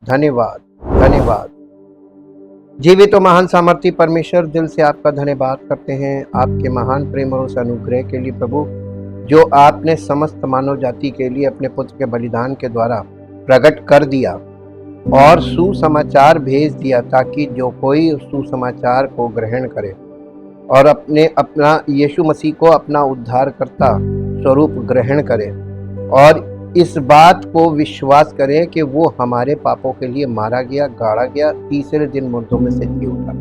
धन्यवाद, धन्यवाद। जीवित और महान सामर्थी परमेश्वर, दिल से आपका धन्यवाद करते हैं आपके महान प्रेम और उस अनुग्रह के लिए प्रभु, जो आपने समस्त मानव जाति के लिए अपने पुत्र के बलिदान के द्वारा प्रकट कर दिया और सुसमाचार भेज दिया, ताकि जो कोई उस सुसमाचार को ग्रहण करे और अपना यीशु मसीह को अपना उद्धारकर्ता स्वरूप ग्रहण करे और इस बात को विश्वास करें कि वो हमारे पापों के लिए मारा गया, गाड़ा गया, तीसरे दिन मुर्दों में से जी उठा,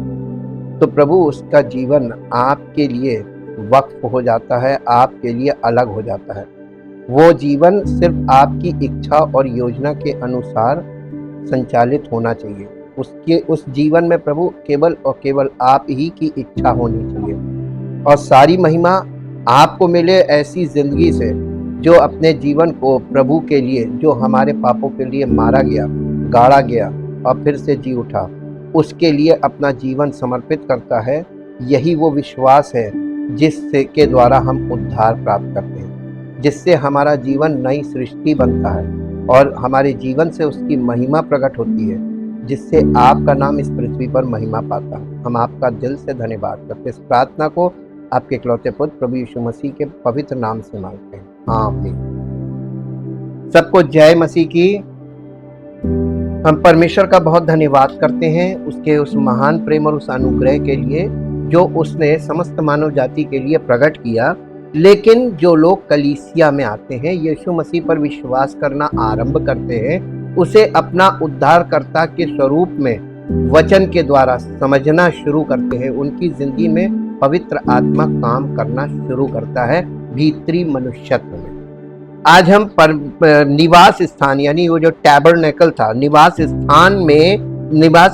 तो प्रभु उसका जीवन आपके लिए वक्फ हो जाता है, आपके लिए अलग हो जाता है। वो जीवन सिर्फ आपकी इच्छा और योजना के अनुसार संचालित होना चाहिए। उस जीवन में प्रभु केवल और केवल आप ही की इच्छा होनी चाहिए और सारी महिमा आपको मिले ऐसी जिंदगी से, जो अपने जीवन को प्रभु के लिए, जो हमारे पापों के लिए मारा गया, गाड़ा गया और फिर से जी उठा, उसके लिए अपना जीवन समर्पित करता है। यही वो विश्वास है जिससे के द्वारा हम उद्धार प्राप्त करते हैं, जिससे हमारा जीवन नई सृष्टि बनता है और हमारे जीवन से उसकी महिमा प्रकट होती है, जिससे आपका नाम इस पृथ्वी पर महिमा पाता है। हम आपका दिल से धन्यवाद करते हैं। इस प्रार्थना को आपके इकलौते पुत्र प्रभु यीशु मसीह के पवित्र नाम से मांगते हैं, आमीन। सबको जय मसीह की। हम परमेश्वर का बहुत धन्यवाद करते हैं उसके उस महान प्रेम और उस अनुग्रह के लिए, जो उसने समस्त मानव जाति के लिए प्रकट किया। लेकिन जो लोग कलीसिया में आते हैं, यीशु मसीह पर विश्वास करना आरंभ करते हैं, उसे अपना उद्धारकर्ता के स्वरूप में वचन के द्वारा समझना शुरू करते हैं, उनकी जिंदगी में पवित्र आत्मा काम करना शुरू करता है भीतरी मनुष्यत्व में। आज हम निवास स्थान, यानी वो जो टैबरनेकल था, निवास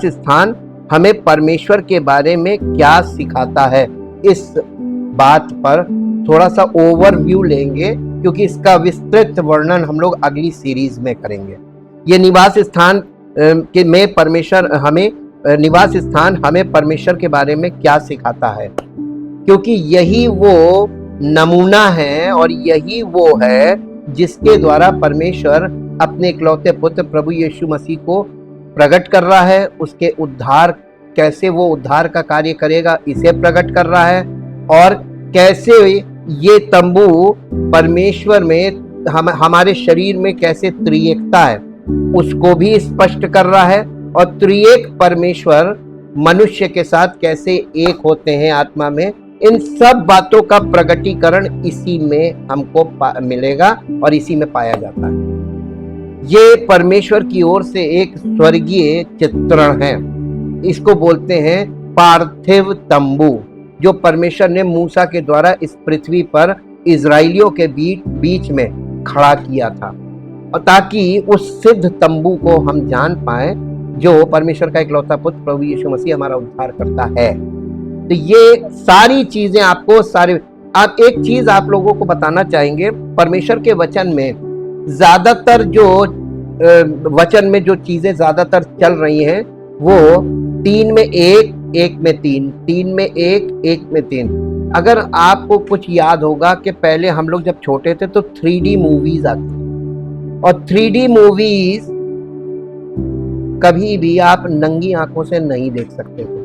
स्थान हमें परमेश्वर के बारे में क्या सिखाता है, इस बात पर थोड़ा सा ओवरव्यू लेंगे, क्योंकि इसका विस्तृत वर्णन हम लोग अगली सीरीज में करेंगे। ये निवास स्थान में परमेश्वर हमें परमेश्वर के बारे में क्या सिखाता है, क्योंकि यही वो नमूना है और यही वो है जिसके द्वारा परमेश्वर अपने इकलौते पुत्र प्रभु यीशु मसीह को प्रकट कर रहा है। उसके उद्धार, कैसे वो उद्धार का कार्य करेगा, इसे प्रकट कर रहा है, और कैसे ये तंबू परमेश्वर में हमारे शरीर में कैसे त्रिएकता है उसको भी स्पष्ट कर रहा है, और त्रिएक परमेश्वर मनुष्य के साथ कैसे एक होते हैं आत्मा में। इन सब बातों का प्रकटीकरण इसी में हमको मिलेगा और इसी में पाया जाता है। ये परमेश्वर की ओर से एक स्वर्गीय चित्रण है। इसको बोलते हैं पार्थिव तंबू, जो परमेश्वर ने मूसा के द्वारा इस पृथ्वी पर इजराइलियों के बीच में खड़ा किया था, और ताकि उस सिद्ध तंबू को हम जान पाए, जो परमेश्वर का इकलौता पुत्र प्रभु यीशु मसीह हमारा उद्धार करता है। तो ये सारी चीजें आप एक चीज आप लोगों को बताना चाहेंगे, परमेश्वर के वचन में ज्यादातर वचन में जो चीजें ज्यादातर चल रही हैं, वो 3 में 1, 1 में 3, 3 में 1, 1 में 3। अगर आपको कुछ याद होगा कि पहले हम लोग जब छोटे थे तो 3D मूवीज आती थी, और 3D मूवीज कभी भी आप नंगी आंखों से नहीं देख सकते थे।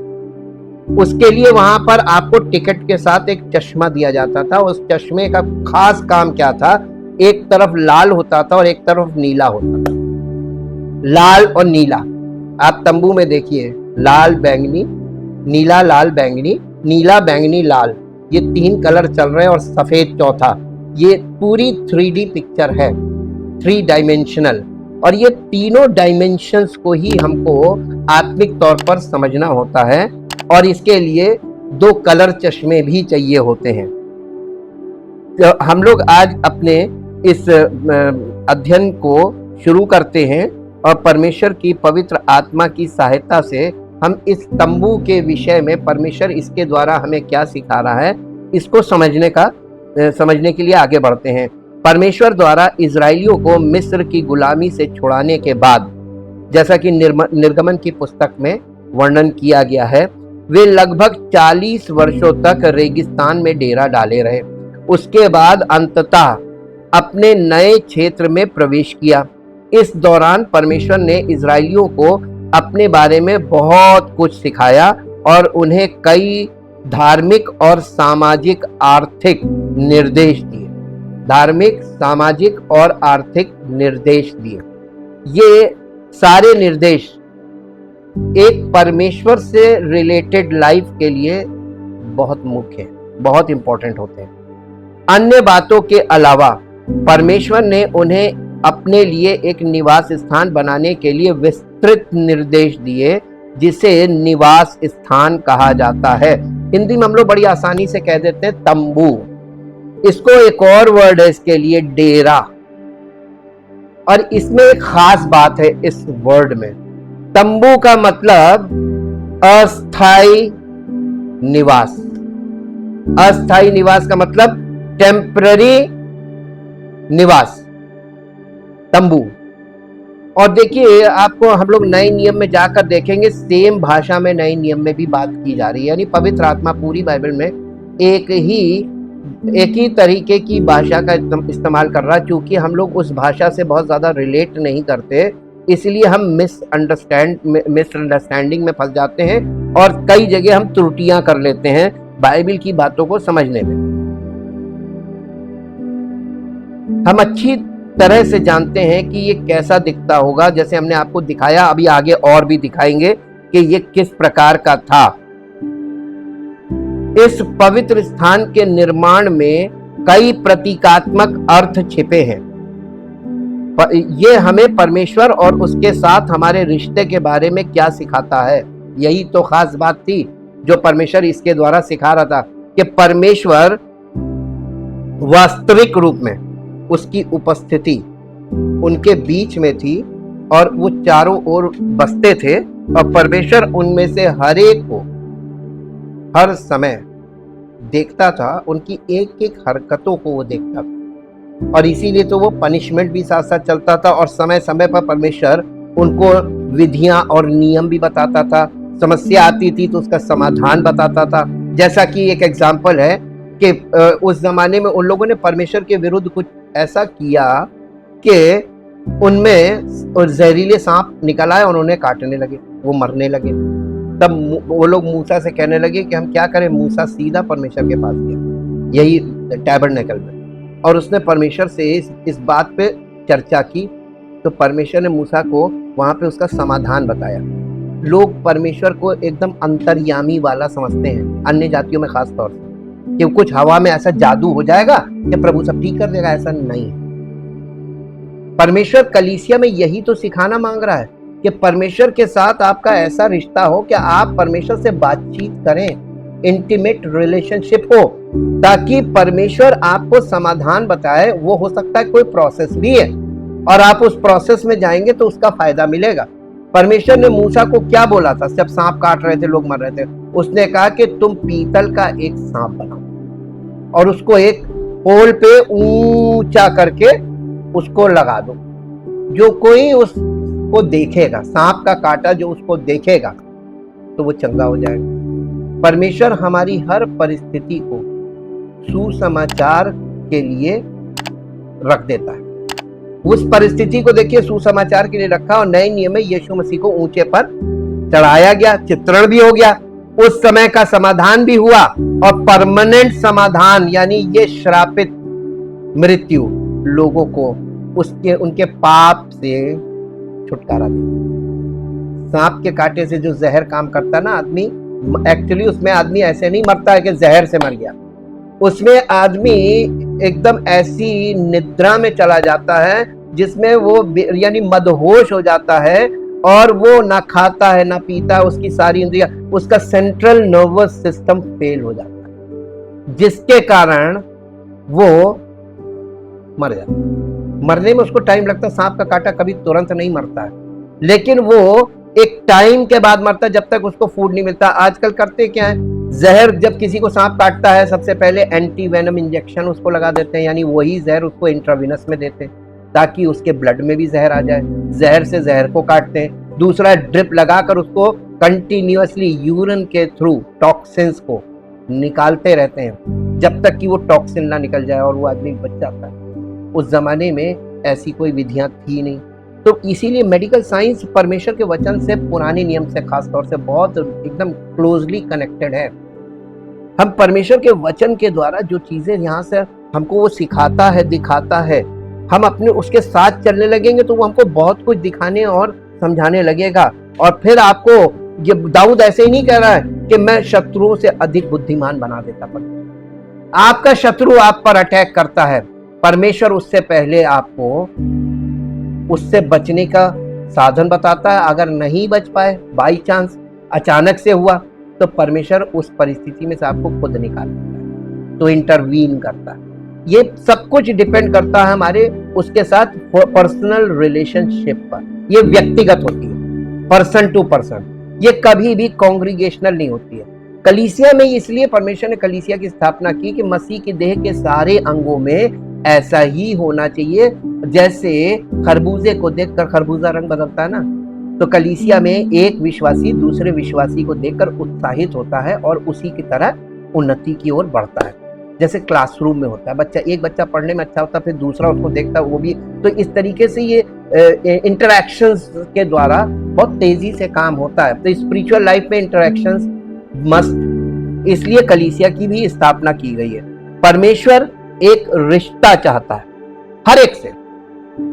उसके लिए वहां पर आपको टिकट के साथ एक चश्मा दिया जाता था। उस चश्मे का खास काम क्या था, एक तरफ लाल होता था और एक तरफ नीला होता था। लाल और नीला, आप तंबू में देखिए, लाल बैंगनी, नीला लाल बैंगनी, नीला बैंगनी लाल, ये 3 कलर चल रहे हैं, और सफेद चौथा। ये पूरी 3D पिक्चर है, 3 डायमेंशनल, और ये तीनों डायमेंशंस को ही हमको आत्मिक तौर पर समझना होता है, और इसके लिए 2 कलर चश्मे भी चाहिए होते हैं। तो हम लोग आज अपने इस अध्ययन को शुरू करते हैं, और परमेश्वर की पवित्र आत्मा की सहायता से हम इस तंबू के विषय में, परमेश्वर इसके द्वारा हमें क्या सिखा रहा है, इसको समझने के लिए आगे बढ़ते हैं। परमेश्वर द्वारा इजराइलियों को मिस्र की गुलामी से छुड़ाने के बाद, जैसा कि निर्गमन की पुस्तक में वर्णन किया गया है, वे लगभग 40 वर्षों तक रेगिस्तान में डेरा डाले रहे। उसके बाद अंततः अपने नए क्षेत्र में प्रवेश किया। इस दौरान परमेश्वर ने इजरायलियों को अपने बारे में बहुत कुछ सिखाया और उन्हें कई धार्मिक और सामाजिक आर्थिक निर्देश दिए। धार्मिक, सामाजिक और आर्थिक निर्देश दिए। ये सारे निर्देश एक परमेश्वर से रिलेटेड लाइफ के लिए बहुत मुख्य है, बहुत इंपॉर्टेंट होते हैं। अन्य बातों के अलावा परमेश्वर ने उन्हें अपने लिए एक निवास स्थान बनाने के लिए विस्तृत निर्देश दिए, जिसे निवास स्थान कहा जाता है। हिंदी में हम लोग बड़ी आसानी से कह देते हैं तंबू। इसको एक और वर्ड है इसके लिए, डेरा। और इसमें एक खास बात है इस वर्ड में। तंबू का मतलब अस्थाई निवास। अस्थाई निवास का मतलब टेम्पररी निवास, तंबू। और देखिए, आपको हम लोग नए नियम में जाकर देखेंगे, सेम भाषा में नए नियम में भी बात की जा रही है। यानी पवित्र आत्मा पूरी बाइबल में एक ही तरीके की भाषा का इस्तेमाल कर रहा है। क्योंकि हम लोग उस भाषा से बहुत ज्यादा रिलेट नहीं करते, इसलिए हम मिसअंडरस्टैंडिंग में फंस जाते हैं और कई जगह हम त्रुटियां कर लेते हैं बाइबल की बातों को समझने में। हम अच्छी तरह से जानते हैं कि ये कैसा दिखता होगा, जैसे हमने आपको दिखाया, अभी आगे और भी दिखाएंगे कि ये किस प्रकार का था। इस पवित्र स्थान के निर्माण में कई प्रतीकात्मक अर्थ छिपे हैं। ये हमें परमेश्वर और उसके साथ हमारे रिश्ते के बारे में क्या सिखाता है, यही तो खास बात थी जो परमेश्वर इसके द्वारा सिखा रहा था कि परमेश्वर वास्तविक रूप में उसकी उपस्थिति उनके बीच में थी और वो चारों ओर बसते थे और परमेश्वर उनमें से हर एक को हर समय देखता था। उनकी एक एक हरकतों को वो देखता था और इसीलिए तो वो पनिशमेंट भी साथ साथ चलता था और समय समय पर परमेश्वर उनको विधियां और नियम भी बताता था। समस्या आती थी तो उसका समाधान बताता था। जैसा कि एक एग्जाम्पल है कि उस जमाने में उन लोगों ने परमेश्वर के विरुद्ध कुछ ऐसा किया कि उनमें जहरीले सांप निकल आए और उन्हें काटने लगे, वो मरने लगे। तब वो लोग मूसा से कहने लगे कि हम क्या करें। मूसा सीधा परमेश्वर के पास गया, यही टैबरनेकल में, और उसने परमेश्वर से इस बात पे चर्चा की। तो परमेश्वर ने मूसा को वहां पे उसका समाधान बताया। लोग परमेश्वर को एकदम अंतर्यामी वाला समझते हैं, अन्य जातियों में खास तौर से, कि कुछ हवा में ऐसा जादू हो जाएगा कि प्रभु सब ठीक कर देगा। ऐसा नहीं है। परमेश्वर कलीसिया में यही तो सिखाना मांग रहा है कि परमेश्वर के साथ आपका ऐसा रिश्ता हो कि आप परमेश्वर से बातचीत करें, इंटीमेट रिलेशनशिप हो, ताकि परमेश्वर आपको समाधान बताए। वो हो सकता है कोई प्रोसेस भी है और आप उस प्रोसेस में जाएंगे तो उसका फायदा मिलेगा। परमेश्वर ने मूसा को क्या बोला था जब सांप काट रहे थे, लोग मर रहे थे? उसने कहा कि तुम पीतल का एक सांप बनाओ और उसको एक पोल पे ऊंचा करके उसको लगा दो। जो कोई उसको देखेगा, सांप का काटा जो उसको देखेगा, तो वो चंगा हो जाएगा। परमेश्वर हमारी हर परिस्थिति को सुसमाचार के लिए रख देता है। उस परिस्थिति को देखिए, सुसमाचार के लिए रखा और नए नियम में यीशु मसीह को ऊंचे पर चढ़ाया गया, चित्रण भी हो गया, उस समय का समाधान भी हुआ और परमानेंट समाधान, यानी ये श्रापित मृत्यु लोगों को उनके पाप से छुटकारा दे। सांप के कांटे से जो जहर काम करता ना आदमी, एक्चुअली उसमें आदमी ऐसे नहीं मरता है कि जहर से मर गया। उसमें आदमी एकदम ऐसी निद्रा में चला जाता है जिसमें वो यानी मदहोश हो जाता है और वो ना खाता है ना पीता है, उसकी सारी इंद्रियां, उसका सेंट्रल नर्वस सिस्टम फेल हो जाता है, जिसके कारण वो मर जाता है। मरने में उसको टाइम लगता है। सांप का कांटा कभी तुरंत नहीं मरता है, लेकिन वो एक टाइम के बाद मरता है जब तक उसको फूड नहीं मिलता। आजकल करते क्या है, जहर जब किसी को सांप काटता है सबसे पहले एंटी वेनम इंजेक्शन उसको लगा देते हैं, यानी वही जहर उसको इंट्रावेनस में देते हैं ताकि उसके ब्लड में भी जहर आ जाए। जहर से जहर को काटते हैं। दूसरा, ड्रिप लगाकर उसको कंटिन्यूअसली यूरिन के थ्रू टॉक्सिन्स को निकालते रहते हैं जब तक कि वो टॉक्सिन ना निकल जाए और वो आदमी बच जाता है। उस जमाने में ऐसी कोई विधियां थी नहीं, तो इसीलिए मेडिकल साइंस परमेश्वर के वचन से, पुराने नियम से खास तौर से बहुत एकदम क्लोजली कनेक्टेड है। हम परमेश्वर के वचन के द्वारा जो चीजें यहाँ से हमको वो सिखाता है, दिखाता है, हम अपने उसके साथ चलने लगेंगे तो वो हमको बहुत कुछ दिखाने और समझाने लगेगा। और फिर आपको ये दाऊद ऐसे ही नहीं कह रहा है कि मैं शत्रुओं से अधिक बुद्धिमान बना देता। पर आपका शत्रु आप पर अटैक करता है, परमेश्वर उससे पहले आपको उससे बचने का साधन बताता है। अगर नहीं बच पाए, बाई चांस अचानक से हुआ, तो परमेश्वर उस परिस्थिति में से आपको खुद निकाल देता है, तो इंटरवीन करता है। ये सब कुछ डिपेंड करता है हमारे उसके साथ पर्सनल रिलेशनशिप पर। ये व्यक्तिगत होती है, पर्सन टू पर्सन, ये कभी भी कांग्रीगेशनल नहीं होती है। कलीसिया में इसलिए परमेश्वर ने कलीसिया की स्थापना की कि मसीह की देह के सारे अंगों में ऐसा ही होना चाहिए। जैसे खरबूजे को देखकर खरबूजा रंग बदलता है ना, तो कलीसिया में एक विश्वासी दूसरे विश्वासी को देखकर उत्साहित होता है और उसी की तरह उन्नति की ओर बढ़ता है। जैसे क्लासरूम में होता है, एक बच्चा पढ़ने में अच्छा होता है, फिर दूसरा उसको देखता है, वो भी। तो इस तरीके से ये इंटरैक्शंस के द्वारा बहुत तेजी से काम होता है। तो स्पिरिचुअल लाइफ में इंटरैक्शंस मस्ट, इसलिए कलीसिया की भी स्थापना की गई है। परमेश्वर एक रिश्ता चाहता है हर एक से।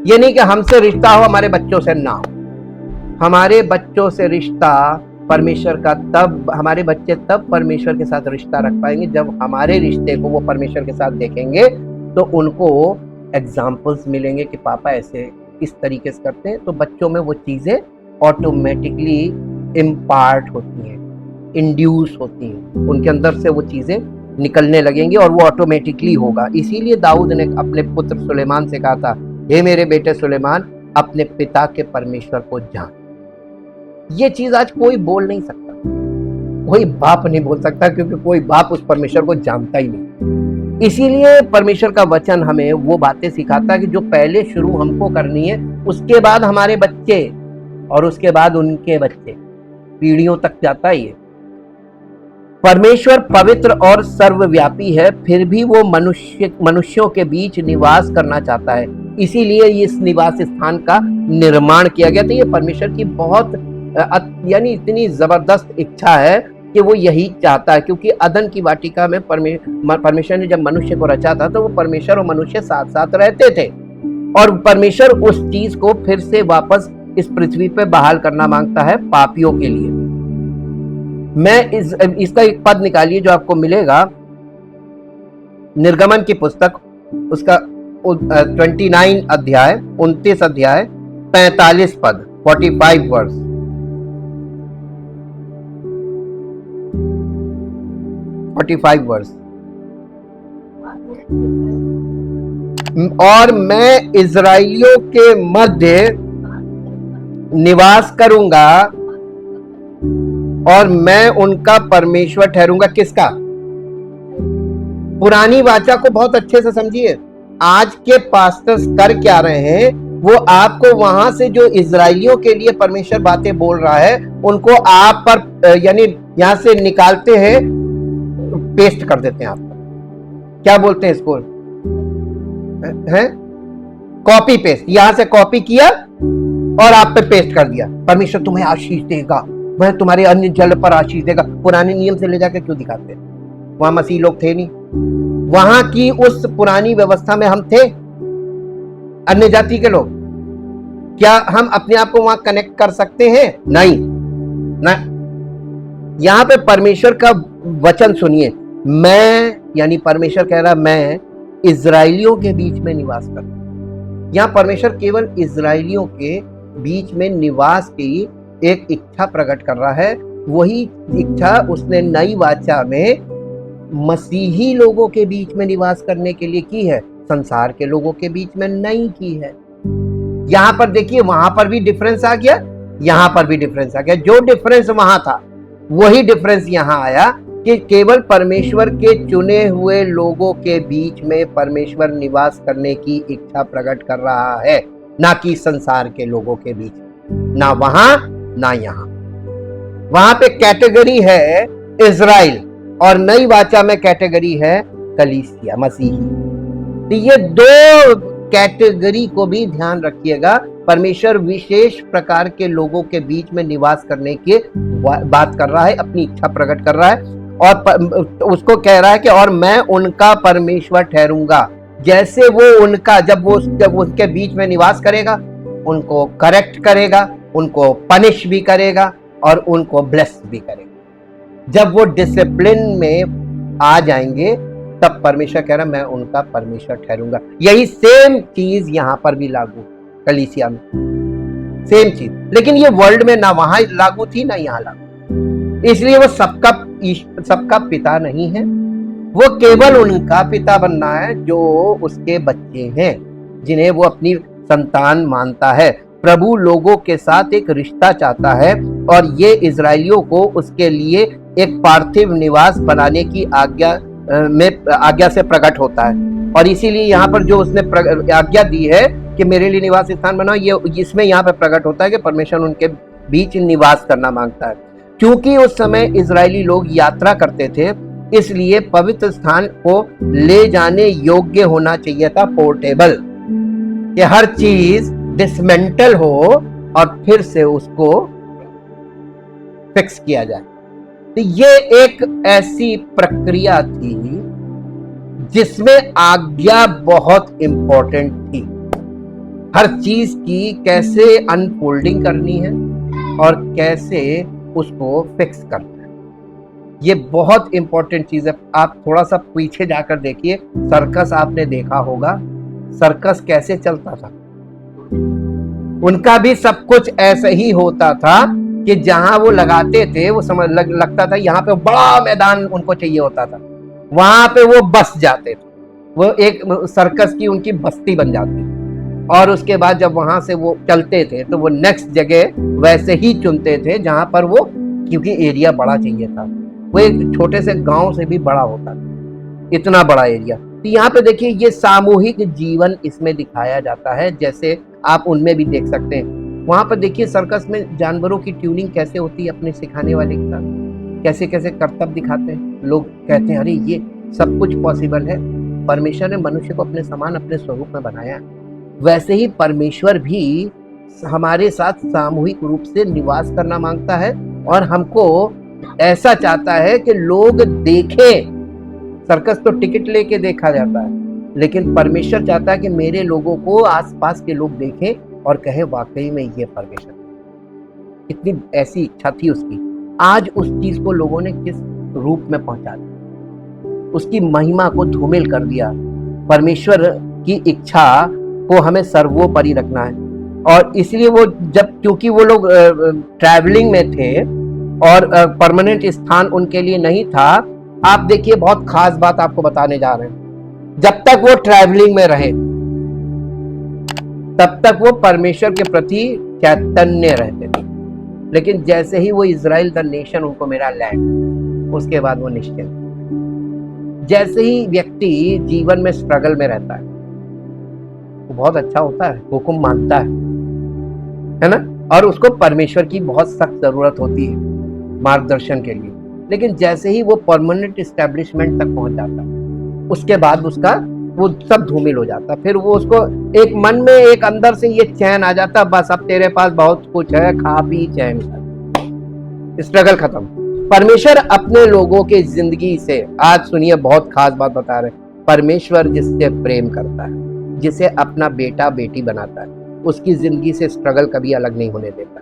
ये नहीं कि हमसे रिश्ता हो, हमारे बच्चों से ना हो। हमारे बच्चों से रिश्ता परमेश्वर का तब, हमारे बच्चे तब परमेश्वर के साथ रिश्ता रख पाएंगे जब हमारे रिश्ते को वो परमेश्वर के साथ देखेंगे, तो उनको एग्जाम्पल्स मिलेंगे कि पापा ऐसे इस तरीके से करते हैं। तो बच्चों में वो चीजें ऑटोमेटिकली इम्पार्ट होती हैं, इंड्यूस होती हैं, उनके अंदर से वो चीजें निकलने लगेंगी और वो ऑटोमेटिकली होगा। इसीलिए दाऊद ने अपने पुत्र सुलेमान से कहा था, हे मेरे बेटे सुलेमान, अपने पिता के परमेश्वर को जान। ये चीज आज कोई बोल नहीं सकता, कोई बाप नहीं बोल सकता, क्योंकि कोई बाप उस परमेश्वर को जानता ही नहीं। इसीलिए परमेश्वर का वचन हमें वो बातें सिखाता है कि जो पहले शुरू हमको करनी है, उसके बाद हमारे बच्चे और उसके बाद उनके बच्चे, पीढ़ियों तक जाता ही है। परमेश्वर पवित्र और सर्वव्यापी है, फिर भी वो मनुष्यों के बीच निवास करना चाहता है। इसीलिए इस निवास स्थान का निर्माण किया गया। तो ये परमेश्वर की बहुत यानी इतनी जबरदस्त इच्छा है कि वो यही चाहता है, क्योंकि अदन की वाटिका में परमेश्वर ने जब मनुष्य को रचा था तो वो परमेश्वर और मनुष्य साथ साथ रहते थे, और परमेश्वर उस चीज को फिर से वापस इस पृथ्वी पे बहाल करना मांगता है पापियों के लिए। मैं इसका एक पद निकालिए जो आपको मिलेगा, निर्गमन की पुस्तक, उसका 29 अध्याय 29 अध्याय 45 पद, 45 वर्स। और मैं इजराइलियों के मध्य निवास करूंगा और मैं उनका परमेश्वर ठहरूंगा। किसका? पुरानी वाचा को बहुत अच्छे से समझिए। आज के पास्टर्स कर क्या रहे हैं, वो आपको वहां से जो इजराइलियों के लिए परमेश्वर बातें बोल रहा है, उनको आप पर यानी यहां से निकालते हैं, पेस्ट कर देते हैं आप पर। क्या बोलते हैं इसको? है कॉपी पेस्ट। यहां से कॉपी किया और आप पे पेस्ट कर दिया। परमेश्वर तुम्हें आशीष देगा, वह तुम्हारे अन्य जल पर आशीष देगा। पुराने नियम से ले जाकर क्यों दिखाते? वहां मसीह लोग थे नहीं, वहां की उस पुरानी व्यवस्था में हम थे, अन्य जाति के लोग। क्या हम अपने आप को वहां कनेक्ट कर सकते हैं? नहीं ना। यहां पे परमेश्वर का वचन सुनिए। मैं, यानी परमेश्वर कह रहा, मैं इजराइलियों के बीच में निवास करूं। यहां परमेश्वर केवल इजराइलियों के बीच में निवास की एक इच्छा प्रकट कर रहा है। वही इच्छा उसने नई वाचा में मसीही लोगों के बीच में निवास करने के लिए की है, संसार के लोगों के बीच में नहीं की है। यहां पर देखिए, वहां पर भी डिफरेंस आ गया, यहां पर भी डिफरेंस आ गया। जो डिफरेंस वहां था वही डिफरेंस यहां आया कि केवल परमेश्वर के चुने हुए लोगों के बीच में परमेश्वर निवास करने की इच्छा प्रकट कर रहा है, ना कि संसार के लोगों के बीच, ना वहां ना यहां। वहां पे कैटेगरी है इजराइल और नई वाचा में कैटेगरी है कलीसिया, मसीही। तो ये दो कैटेगरी को भी ध्यान रखिएगा परमेश्वर विशेष प्रकार के लोगों के बीच में निवास करने की बात कर रहा है, अपनी इच्छा प्रकट कर रहा है और उसको कह रहा है कि और मैं उनका परमेश्वर ठहरूंगा। जैसे वो उनका जब उनके बीच में निवास करेगा, उनको करेक्ट करेगा, उनको पनिश भी करेगा और उनको ब्लेस भी करेगा। जब वो डिसिप्लिन में आ जाएंगे तब परमेश्वर कह रहा मैं उनका परमेश्वर ठहरूंगा। यही सेम चीज यहां पर भी लागू, कलीसिया में सेम चीज, लेकिन ये वर्ल्ड में ना वहां लागू थी ना यहां लागू। इसलिए वो सबका पिता नहीं है, वो केवल उनका पिता बनना है जो उसके बच्चे हैं, जिन्हें वो अपनी संतान मानता है। प्रभु लोगों के साथ एक रिश्ता चाहता है और ये इजरायलियों को उसके लिए एक पार्थिव निवास बनाने की आज्ञा से प्रकट होता है। और इसीलिए यहाँ पर जो उसने आज्ञा दी है कि मेरे लिए निवास स्थान बनाओ, ये इसमें यहाँ पर प्रकट होता है कि परमेश्वर उनके बीच निवास करना मांगता है। क्योंकि उस समय इजरायली लोग यात्रा करते थे, इसलिए पवित्र स्थान को ले जाने योग्य होना चाहिए था, पोर्टेबल, कि हर चीज डिसमेंटल हो और फिर से उसको फिक्स किया जाए। तो ये एक ऐसी प्रक्रिया थी जिसमें आज्ञा बहुत इंपॉर्टेंट थी। हर चीज की कैसे अनफोल्डिंग करनी है और कैसे उसको फिक्स करना है, ये बहुत इंपॉर्टेंट चीज है। आप थोड़ा सा पीछे जाकर देखिए, सर्कस आपने देखा होगा, सर्कस कैसे चलता था। उनका भी सब कुछ ऐसे ही होता था कि जहां वो लगाते थे वो लगता था यहाँ पे बड़ा मैदान उनको चाहिए होता था, वहां पे वो बस जाते थे, वो एक सर्कस की उनकी बस्ती बन जाती। और उसके बाद जब वहां से वो चलते थे तो वो नेक्स्ट जगह वैसे ही चुनते थे जहां पर वो, क्योंकि एरिया बड़ा चाहिए था, वो एक छोटे से गांव से भी बड़ा होता था, इतना बड़ा एरिया। तो यहाँ पे देखिए ये सामूहिक जीवन इसमें दिखाया जाता है, जैसे आप उनमें भी देख सकते हैं। वहां पर देखिए सर्कस में जानवरों की ट्यूनिंग कैसे होती है अपने सिखाने वाले के साथ, कैसे कैसे करतब दिखाते हैं। लोग कहते हैं अरे ये सब कुछ पॉसिबल है, परमेश्वर ने मनुष्य को अपने समान अपने स्वरूप में बनाया। वैसे ही परमेश्वर भी हमारे साथ सामूहिक रूप से निवास करना मांगता है और हमको ऐसा चाहता है कि लोग देखें। सर्कस तो टिकट लेके देखा जाता है, लेकिन परमेश्वर चाहता है कि मेरे लोगों को आसपास के लोग देखें और कहें वाकई में ये परमेश्वर। कितनी ऐसी इच्छा थी उसकी। आज उस चीज को लोगों ने किस रूप में पहुंचा दिया, उसकी महिमा को धूमिल कर दिया। परमेश्वर की इच्छा को हमें सर्वोपरि रखना है। और इसलिए वो क्योंकि वो लोग ट्रैवलिंग में थे और परमानेंट स्थान उनके लिए नहीं था। आप देखिए बहुत खास बात आपको बताने जा रहे हैं, जब तक वो ट्रैवलिंग में रहे तब तक वो परमेश्वर के प्रति चैतन्य रहते थे, लेकिन जैसे ही वो इजराइल द नेशन उनको मेरा लैंड, उसके बाद वो निश्चिंत। जैसे ही व्यक्ति जीवन में स्ट्रगल में रहता है वो बहुत अच्छा होता है, हुक्म मानता है ना, और उसको परमेश्वर की बहुत सख्त जरूरत होती है मार्गदर्शन के लिए। लेकिन जैसे ही वो परमानेंट एस्टेब्लिशमेंट तक पहुंच जाता, उसके बाद उसका वो सब धूमिल हो जाता। फिर वो उसको एक मन में एक अंदर से ये चैन आ जाता, बस अब तेरे पास बहुत कुछ है, खा पी चैन, स्ट्रगल खत्म। परमेश्वर अपने लोगों के जिंदगी से, आज सुनिए बहुत खास बात बता रहे हैं, परमेश्वर जिससे प्रेम करता है, जिसे अपना बेटा बेटी बनाता है, उसकी जिंदगी से स्ट्रगल कभी अलग नहीं होने देता।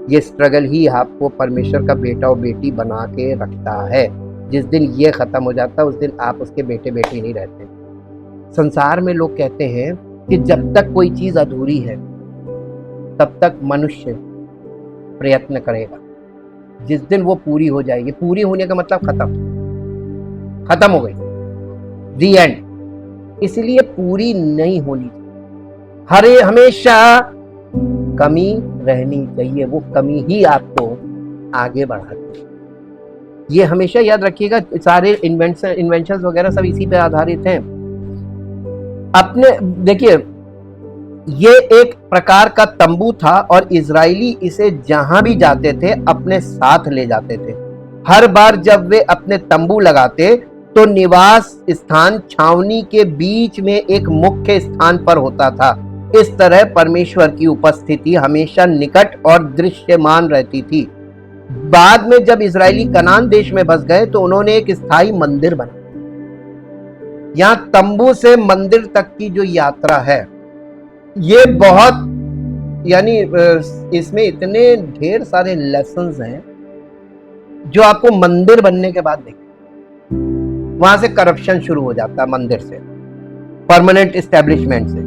ये स्ट्रगल ही आपको परमेश्वर का बेटा और बेटी बना के रखता है। जिस दिन ये खत्म हो जाता है उस दिन आप उसके बेटे बेटी नहीं रहते। संसार में लोग कहते हैं कि जब तक कोई चीज अधूरी है तब तक मनुष्य प्रयत्न करेगा, जिस दिन वो पूरी हो जाएगी, पूरी होने का मतलब खत्म हो गई, दी एंड। इसलिए पूरी नहीं होनी चाहिए, हमेशा कमी रहनी चाहिए, वो कमी ही आपको आगे बढ़ाती है। ये हमेशा याद रखिएगा, सारे इन्वेंशन वगैरह सब इसी पे आधारित हैं। अपने देखिए ये एक प्रकार का तंबू था और इजरायली इसे जहां भी जाते थे अपने साथ ले जाते थे। हर बार जब वे अपने तंबू लगाते तो निवास स्थान छावनी के बीच में एक मुख्य स्थान पर होता था। इस तरह परमेश्वर की उपस्थिति हमेशा निकट और दृश्यमान रहती थी। बाद में जब इजरायली कनान देश में बस गए तो उन्होंने एक स्थायी मंदिर बनाया। यहां तंबू से मंदिर तक की जो यात्रा है, ये बहुत यानी इसमें इतने ढेर सारे लेसन्स हैं जो आपको मंदिर बनने के बाद देखें। वहां से करप्शन शुरू हो जाता है, मंदिर से, परमानेंट एस्टेब्लिशमेंट से।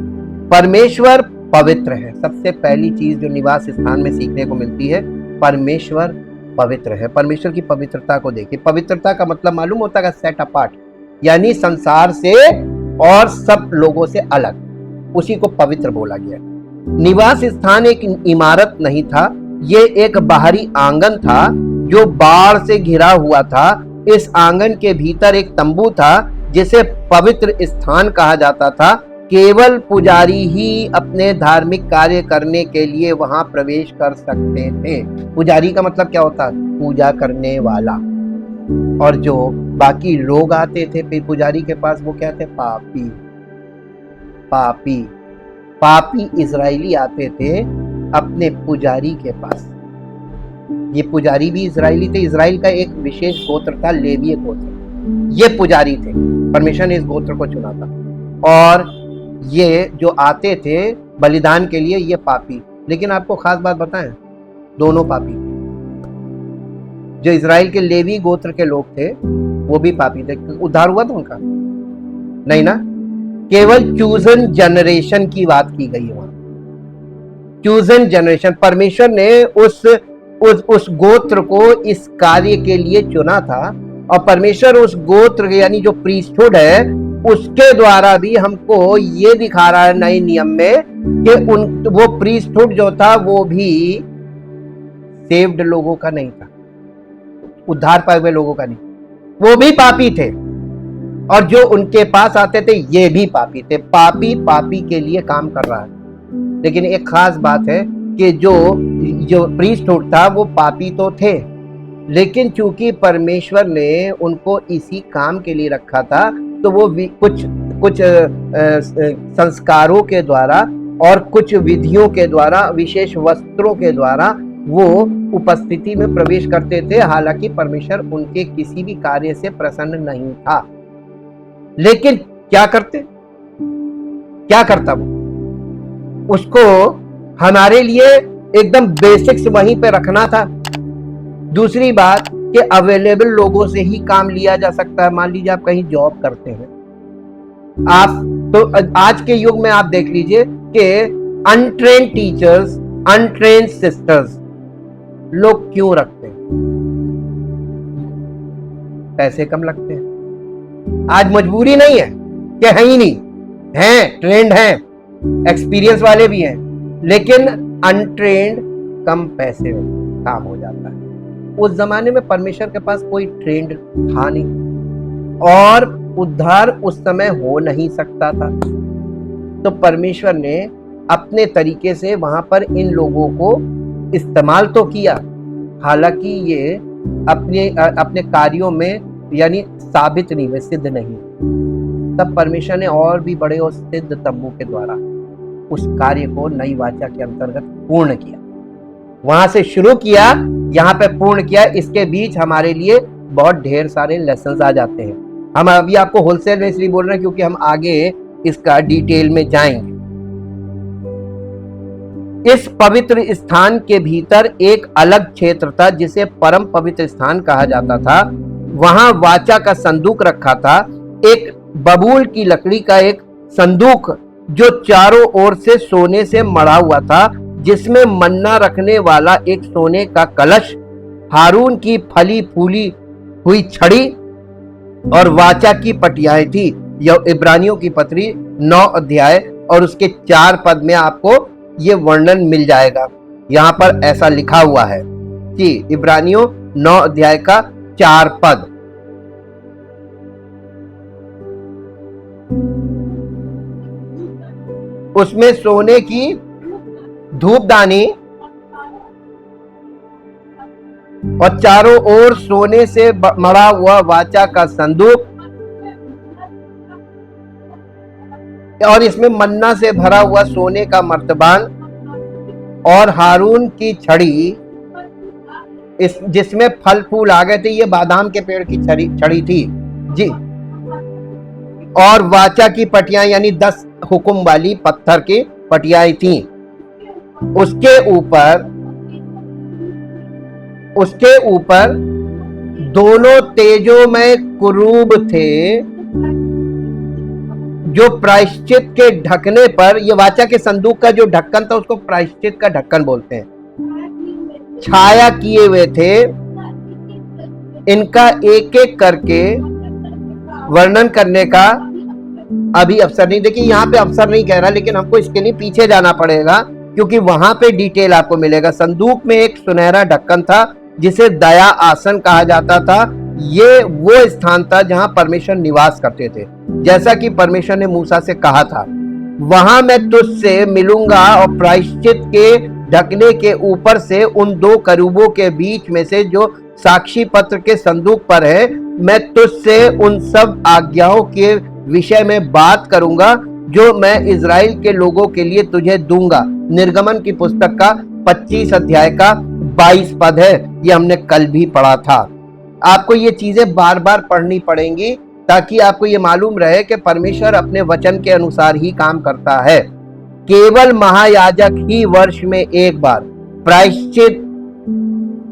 परमेश्वर पवित्र है। सबसे पहली चीज जो निवास स्थान में सीखने को मिलती है, परमेश्वर पवित्र है। परमेश्वर की पवित्रता को देखिए। पवित्रता का मतलब मालूम होता है, सेट अपार्ट, यानी संसार से और सब लोगों से अलग, उसी को पवित्र बोला गया। निवास स्थान एक इमारत नहीं था, ये एक बाहरी आंगन था जो बाढ़ से घिरा हुआ था। इस आंगन के भीतर एक तंबू था जिसे पवित्र स्थान कहा जाता था। केवल पुजारी ही अपने धार्मिक कार्य करने के लिए वहां प्रवेश कर सकते थे। पुजारी का मतलब क्या होता है? पूजा करने वाला। और जो बाकी लोग आते थे पुजारी के पास, वो क्या थे? पापी। पापी पापी इजरायली आते थे अपने पुजारी के पास। ये पुजारी भी इजरायली थे। इजराइल का एक विशेष गोत्र था, लेवीय गोत्र। ये पुजारी थे। परमेश्वर ने इस गोत्र को चुना था। और ये जो आते थे बलिदान के लिए, ये पापी। लेकिन आपको खास बात बताएं, दोनों पापी थे। जो इजराइल के लेवी गोत्र के लोग थे वो भी पापी थे। उद्धार हुआ था उनका? नहीं ना। केवल चूजन जनरेशन की बात की गई है वहां। चूजन जनरेशन, परमेश्वर ने उस गोत्र को इस कार्य के लिए चुना था। और परमेश्वर उस गोत्र यानी जो प्रीस्टहुड है, उसके द्वारा भी हमको ये दिखा रहा है नए नियम में कि वो प्रीस्टहुड जो था वो भी सेव्ड लोगों का नहीं था, उद्धार पाए हुए लोगों का नहीं, वो भी पापी थे। और जो उनके पास आते थे ये भी पापी थे। पापी पापी के लिए काम कर रहा है। लेकिन एक खास बात है कि जो प्रीस्टहुड था वो पापी तो थे, लेकिन चूंकि परमेश्वर ने उनको इसी काम के लिए रखा था, तो वो कुछ संस्कारों के द्वारा और कुछ विधियों के द्वारा, विशेष वस्त्रों के द्वारा वो उपस्थिति में प्रवेश करते थे। हालांकि परमेश्वर उनके किसी भी कार्य से प्रसन्न नहीं था। लेकिन क्या करता वो? उसको हमारे लिए एकदम बेसिक्स वहीं पे रखना था। दूसरी बात कि अवेलेबल लोगों से ही काम लिया जा सकता है। मान लीजिए आप कहीं जॉब करते हैं, आप तो आज के युग में आप देख लीजिए कि अनट्रेन्ड टीचर्स, अनट्रेन्ड सिस्टर्स लोग क्यों रखते हैं? पैसे कम लगते हैं। आज मजबूरी नहीं है कि है ही नहीं, हैं, ट्रेंड हैं, एक्सपीरियंस वाले भी हैं, लेकिन अनट्रेंड कम पैसे में काम हो जाता है। उस जमाने में परमेश्वर के पास कोई ट्रेंड था नहीं और उद्धार उस समय हो नहीं सकता था। तो परमेश्वर ने अपने तरीके से वहां पर इन लोगों को इस्तेमाल तो किया, हालांकि ये अपने कार्यों में यानी साबित नहीं हुए, सिद्ध नहीं। तब परमेश्वर ने और भी बड़े और सिद्ध तंबू के द्वारा उस कार्य को नई वाचा के अंतर्गत पूर्ण किया। वहां से शुरू किया, यहाँ पे पूर्ण किया। इसके बीच हमारे लिए बहुत ढेर सारे लेसन्स आ जाते हैं। हम अभी आपको होलसेल में इसलिए बोल रहे हैं क्योंकि हम आगे इसका डिटेल में जाएंगे। इस पवित्र स्थान के भीतर एक अलग क्षेत्र था जिसे परम पवित्र स्थान कहा जाता था। वहां वाचा का संदूक रखा था, एक बबूल की लकड़ी का एक संदूक जो चारों ओर से सोने से मढ़ा हुआ था, जिसमें मन्ना रखने वाला एक सोने का कलश, हारून की फली फूली हुई छड़ी और वाचा की पटियाएं थी। यह इब्रानियों की पत्री 9 अध्याय और उसके 4 पद में आपको ये वर्णन मिल जाएगा। यहाँ पर ऐसा लिखा हुआ है कि इब्रानियों 9 अध्याय का 4 पद, उसमें सोने की धूपदानी और चारों ओर सोने से मढ़ा हुआ वाचा का संदूक और इसमें मन्ना से भरा हुआ सोने का मर्तबान और हारून की छड़ी, इस जिसमें फल फूल आ गए थे, ये बादाम के पेड़ की छड़ी थी जी। और वाचा की पटियां यानी 10 हुक्म वाली पत्थर की पटियाएं थी। उसके ऊपर दोनों तेजोमय कुरूब थे, जो प्रायश्चित के ढकने पर, ये वाचा के संदूक का जो ढक्कन था उसको प्रायश्चित का ढक्कन बोलते हैं, छाया किए हुए थे। इनका एक एक करके वर्णन करने का अभी अवसर नहीं, देखिए यहाँ पे अवसर नहीं कह रहा, लेकिन हमको इसके लिए पीछे जाना पड़ेगा क्योंकि वहां पे डिटेल आपको मिलेगा। संदूक में एक सुनहरा ढक्कन था जिसे दया आसन कहा जाता था। ये वो स्थान था जहां परमेश्वर निवास करते थे। जैसा कि परमेश्वर ने मूसा से कहा था, वहां मैं तुझसे मिलूंगा और प्रायश्चित के ढकने के ऊपर से उन 2 करूबों के बीच में से जो साक्षी पत्र के संदूक पर है, मैं तुझसे उन सब आज्ञाओं के विषय में बात करूंगा जो मैं इजराइल के लोगों के लिए तुझे दूंगा। निर्गमन की पुस्तक का 25 अध्याय का 22 पद है, ये हमने कल भी पढ़ा था। आपको ये चीजें बार बार पढ़नी पड़ेंगी ताकि आपको ये मालूम रहे कि परमेश्वर अपने वचन के अनुसार ही काम करता है। केवल महायाजक ही वर्ष में एक बार प्रायश्चित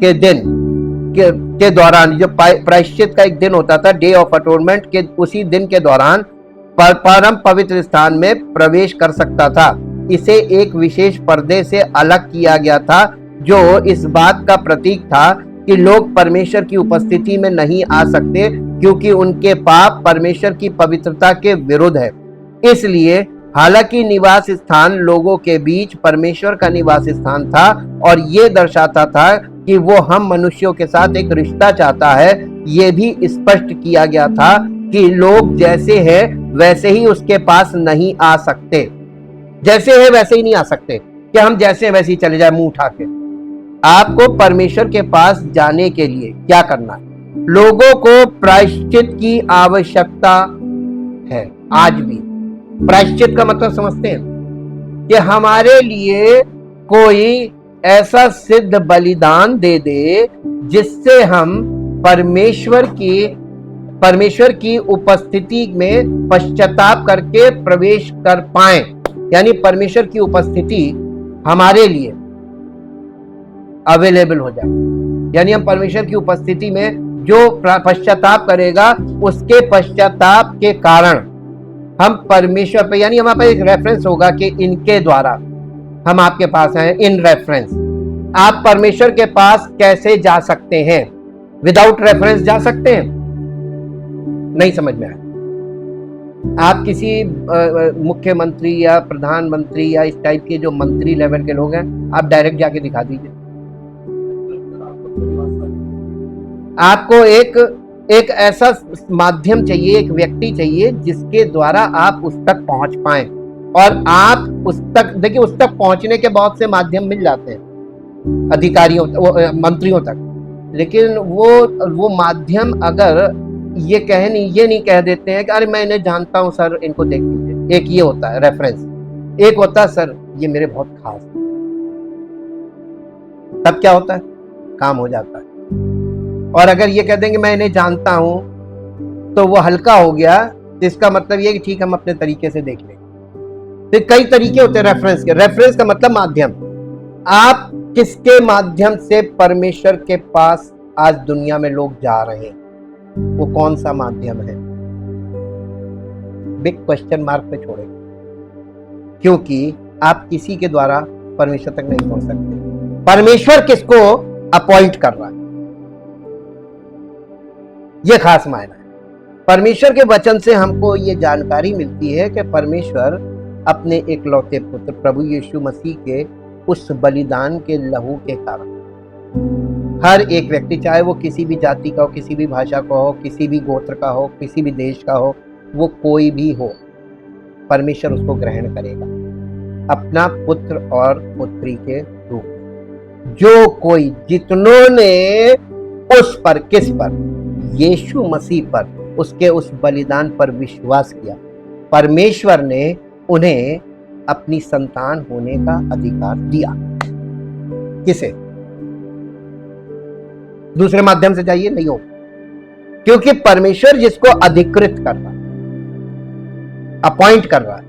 के दिन के दौरान, जो प्रायश्चित का एक दिन होता था, डे ऑफ अटोनमेंट के, उसी दिन के दौरान परम पवित्र स्थान में प्रवेश कर सकता था। इसे एक विशेष पर्दे से अलग किया गया था, जो इस बात का प्रतीक था कि लोग परमेश्वर की उपस्थिति में नहीं आ सकते क्योंकि उनके पाप परमेश्वर की पवित्रता के विरुद्ध है। इसलिए हालांकि निवास स्थान लोगों के बीच परमेश्वर का निवास स्थान था और ये दर्शाता था कि वो हम मनुष्यों के साथ एक रिश्ता चाहता है, ये भी स्पष्ट किया गया था कि लोग जैसे हैं वैसे ही उसके पास नहीं आ सकते। जैसे है वैसे ही नहीं आ सकते कि हम जैसे हैं वैसे ही चले जाए मुंह उठा के। आपको परमेश्वर के पास जाने के लिए क्या करना है? लोगों को प्रायश्चित की आवश्यकता है। आज भी प्रायश्चित का मतलब समझते हैं कि हमारे लिए कोई ऐसा सिद्ध बलिदान दे दे जिससे हम परमेश्वर की उपस्थिति में पश्चाताप करके प्रवेश कर पाए, यानी परमेश्वर की उपस्थिति हमारे लिए अवेलेबल हो जाए। यानी हम परमेश्वर की उपस्थिति में जो पश्चाताप करेगा उसके पश्चाताप के कारण हम परमेश्वर पे, यानी हमारे पास एक रेफरेंस होगा कि इनके द्वारा हम आपके पास हैं। इन रेफरेंस आप परमेश्वर के पास कैसे जा सकते हैं? विदाउट रेफरेंस जा सकते हैं? नहीं समझ में आया। आप किसी मुख्यमंत्री या प्रधानमंत्री या इस टाइप के जो मंत्री लेवल के लोग हैं, आप डायरेक्ट जाके दिखा दीजिए। आपको एक ऐसा माध्यम चाहिए, एक व्यक्ति चाहिए जिसके द्वारा आप उस तक पहुंच पाएं। और आप उस तक, देखिए, उस तक पहुंचने के बहुत से माध्यम मिल जाते हैं अधिकारियों, मंत्रियों तक, लेकिन वो माध्यम अगर ये नहीं कह देते हैं कि अरे मैं इन्हें जानता हूं सर, इनको देख लीजिए। एक ये होता है रेफरेंस, एक होता है सर ये मेरे बहुत खास है। तब क्या होता है? काम हो जाता है। और अगर ये कह देंगे मैं इन्हें जानता हूं तो वो हल्का हो गया, तो इसका मतलब ये कि ठीक हम अपने तरीके से देख लेंगे। तो कई तरीके होते हैं रेफरेंस के। रेफरेंस का मतलब माध्यम। आप किसके माध्यम से परमेश्वर के पास आज दुनिया में लोग जा रहे हैं? वो कौन सा माध्यम है? बिग क्वेश्चन मार्क पे छोड़े, क्योंकि आप किसी के द्वारा परमेश्वर तक नहीं पहुंच सकते। परमेश्वर किसको अपॉइंट कर रहा है, यह खास मायना है। परमेश्वर के वचन से हमको ये जानकारी मिलती है कि परमेश्वर अपने एकलौते पुत्र प्रभु यीशु मसीह के उस बलिदान के लहू के कारण हर एक व्यक्ति, चाहे वो किसी भी जाति का हो, किसी भी भाषा का हो, किसी भी गोत्र का हो, किसी भी देश का हो, वो कोई भी हो, परमेश्वर उसको ग्रहण करेगा अपना पुत्र और पुत्री के रूप में। जो कोई, जितनों ने उस पर, किस पर? यीशु मसीह पर, उसके उस बलिदान पर विश्वास किया, परमेश्वर ने उन्हें अपनी संतान होने का अधिकार दिया। किसे? दूसरे माध्यम से चाहिए नहीं हो, क्योंकि परमेश्वर जिसको अधिकृत कर रहा है, अपॉइंट कर रहा है,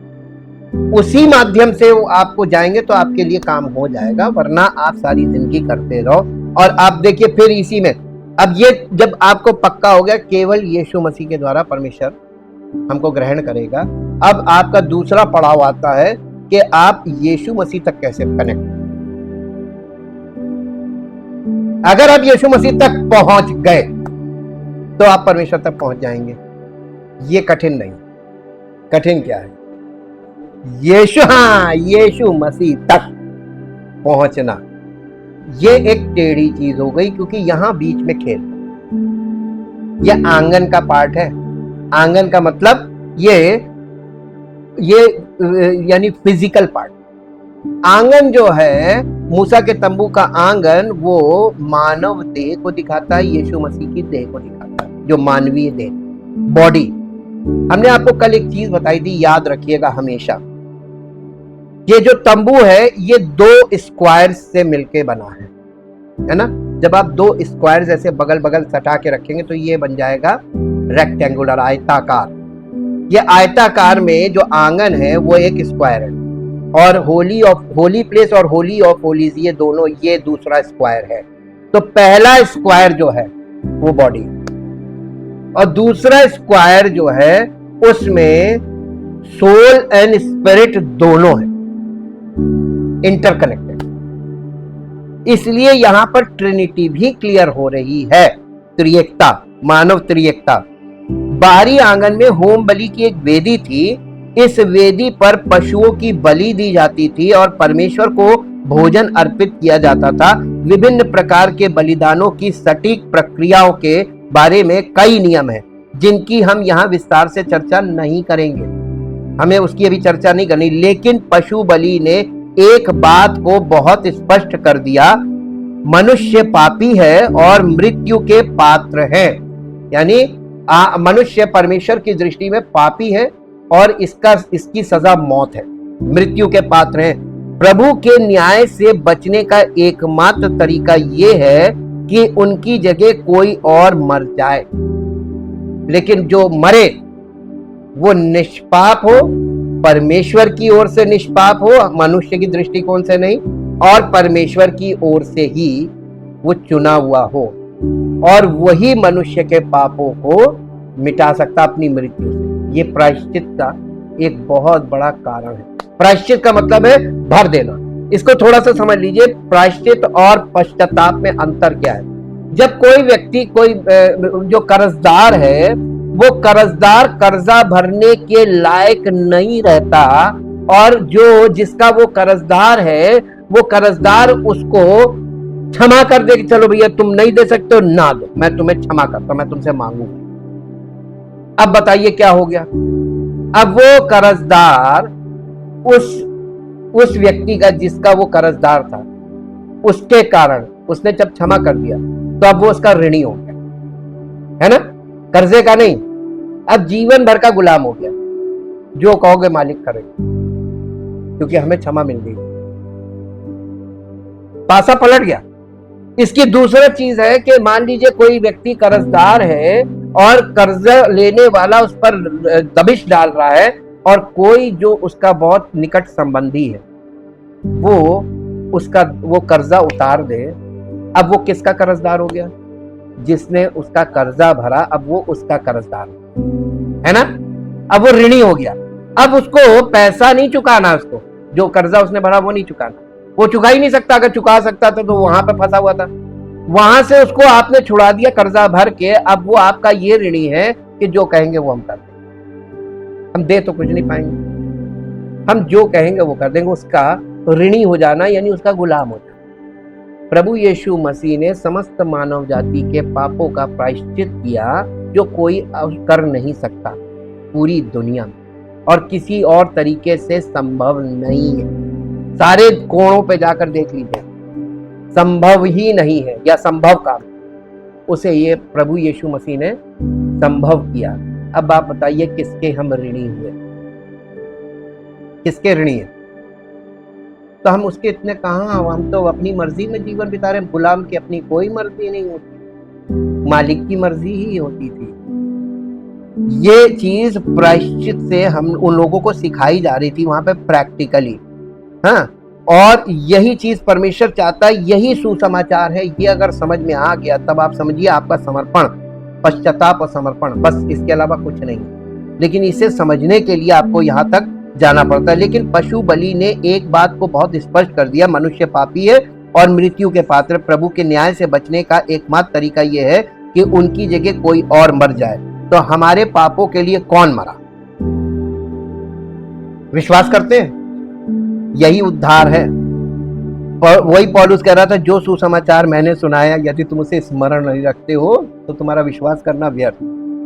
उसी माध्यम से वो आपको जाएंगे तो आपके लिए काम हो जाएगा, वरना आप सारी जिंदगी करते रहो। और आप देखिए फिर इसी में अब ये जब आपको पक्का हो गया केवल यीशु मसीह के द्वारा परमेश्वर हमको ग्रहण करेगा, अब आपका दूसरा पड़ाव आता है कि आप यीशु मसीह तक कैसे कनेक्ट। अगर आप यीशु मसीह तक पहुंच गए तो आप परमेश्वर तक पहुंच जाएंगे। ये कठिन नहीं। कठिन क्या है? यीशु मसीह तक पहुंचना। ये एक टेढ़ी चीज हो गई, क्योंकि यहां बीच में खेल, ये आंगन का पार्ट है। आंगन का मतलब ये यानी फिजिकल पार्ट। आंगन जो है, मूसा के तंबू का आंगन, वो मानव देह को दिखाता है, यीशु मसीह की देह को दिखाता है, जो मानवीय देह, बॉडी। हमने आपको कल एक चीज बताई थी, याद रखिएगा हमेशा। ये जो तंबू है ये 2 स्क्वायर्स से मिलके बना है ना। जब आप 2 स्क्वायर्स ऐसे बगल बगल सटा के रखेंगे तो ये बन जाएगा रेक्टेंगुलर, आयताकार। ये आयताकार में जो आंगन है वो एक स्क्वायर है, और होली प्लेस और होली ऑफ होलीज ये दोनों, ये दूसरा स्क्वायर है। तो पहला स्क्वायर जो है वो बॉडी, और दूसरा स्क्वायर जो है उसमें सोल एंड स्पिरिट दोनों है, इंटरकनेक्टेड। इसलिए यहां पर ट्रिनिटी भी क्लियर हो रही है, त्रिएकता, मानव त्रिएकता। बाहरी आंगन में होम बलि की एक वेदी थी। इस वेदी पर पशुओं की बलि दी जाती थी और परमेश्वर को भोजन अर्पित किया जाता था। विभिन्न प्रकार के बलिदानों की सटीक प्रक्रियाओं के बारे में कई नियम हैं, जिनकी हम यहाँ विस्तार से चर्चा नहीं करेंगे, हमें उसकी अभी चर्चा नहीं करनी। लेकिन पशु बलि ने एक बात को बहुत स्पष्ट कर दिया, मनुष्य पापी है और मृत्यु के पात्र है। यानी मनुष्य परमेश्वर की दृष्टि में पापी है और इसकी सजा मौत है, मृत्यु के पात्र है। प्रभु के न्याय से बचने का एकमात्र तरीका यह है कि उनकी जगह कोई और मर जाए, लेकिन जो मरे वो निष्पाप हो, परमेश्वर की ओर से निष्पाप हो, मनुष्य की दृष्टिकोण से नहीं, और परमेश्वर की ओर से ही वो चुना हुआ हो, और वही मनुष्य के पापों को मिटा सकता अपनी मृत्यु से। ये प्रायश्चित का एक बहुत बड़ा कारण है। प्रायश्चित का मतलब है भर देना। इसको थोड़ा सा समझ लीजिए, प्रायश्चित और पश्चाताप में अंतर क्या है। जब कोई व्यक्ति, कोई जो कर्जदार है, वो कर्जदार कर्जा भरने के लायक नहीं रहता, और जो जिसका वो कर्जदार है, वो कर्जदार उसको क्षमा कर दे कि चलो भैया तुम नहीं दे सकते हो, ना दो, मैं तुम्हें क्षमा करता हूं, मैं तुमसे मांगूंगा। अब बताइए क्या हो गया। अब वो कर्जदार उस व्यक्ति का जिसका वो कर्जदार था, उसके कारण उसने जब क्षमा कर दिया तो अब वो उसका ऋणी हो गया, है ना, कर्जे का नहीं, अब जीवन भर का गुलाम हो गया। जो कहोगे मालिक करेगा, क्योंकि हमें क्षमा मिल गई, पासा पलट गया। इसकी दूसरा चीज है कि मान लीजिए कोई व्यक्ति कर्जदार है और कर्जा लेने वाला उस पर दबिश डाल रहा है, और कोई जो उसका बहुत निकट संबंधी है वो कर्जा उतार दे। अब वो किसका कर्जदार हो गया? जिसने उसका कर्जा भरा, अब वो उसका कर्जदार है ना। अब वो ऋणी हो गया। अब उसको पैसा नहीं चुकाना, उसको जो कर्जा उसने भरा वो नहीं चुकाना, वो चुका ही नहीं सकता। अगर चुका सकता था तो वहां पे फंसा हुआ था, वहां से उसको आपने छुड़ा दिया कर्जा भर के। अब वो आपका ये ऋणी है कि जो कहेंगे वो हम कर देंगे, हम दे तो कुछ नहीं पाएंगे, हम जो कहेंगे वो कर देंगे। उसका ऋणी हो जाना यानी उसका गुलाम हो जाना। प्रभु यीशु मसीह ने समस्त मानव जाति के पापों का प्रायश्चित किया, जो कोई कर नहीं सकता पूरी दुनिया में, और किसी और तरीके से संभव नहीं है। सारे कोणों पे जाकर देख लीजिए, संभव ही नहीं है, या संभव काम उसे ये प्रभु यीशु मसीह ने संभव किया। अब आप बताइए किसके हम ऋणी हुए? किसके ऋणी है? तो हम उसके इतने कहाँ, हम तो अपनी मर्जी में जीवन बिता रहे हैं। गुलाम की अपनी कोई मर्जी नहीं होती, मालिक की मर्जी ही होती थी। ये चीज प्रायश्चित से हम उन लोगों को सिखाई जा रही थी वहां पे प्रैक्टिकली। हाँ, और यही चीज परमेश्वर चाहता है, यही सुसमाचार है। ये अगर समझ में आ गया तब आप समझिए आपका समर्पण, पश्चाताप और समर्पण, बस इसके अलावा कुछ नहीं। लेकिन इसे समझने के लिए आपको यहाँ तक जाना पड़ता है। लेकिन पशु बलि ने एक बात को बहुत स्पष्ट कर दिया, मनुष्य पापी है और मृत्यु के पात्र। प्रभु के न्याय से बचने का एकमात्र तरीका यह है कि उनकी जगह कोई और मर जाए। तो हमारे पापों के लिए कौन मरा? विश्वास करते हैं? यही उद्धार है। और वही पौलुस कह रहा था, जो सुसमाचार मैंने सुनाया यदि तुम उसे स्मरण नहीं रखते हो तो तुम्हारा विश्वास करना व्यर्थ।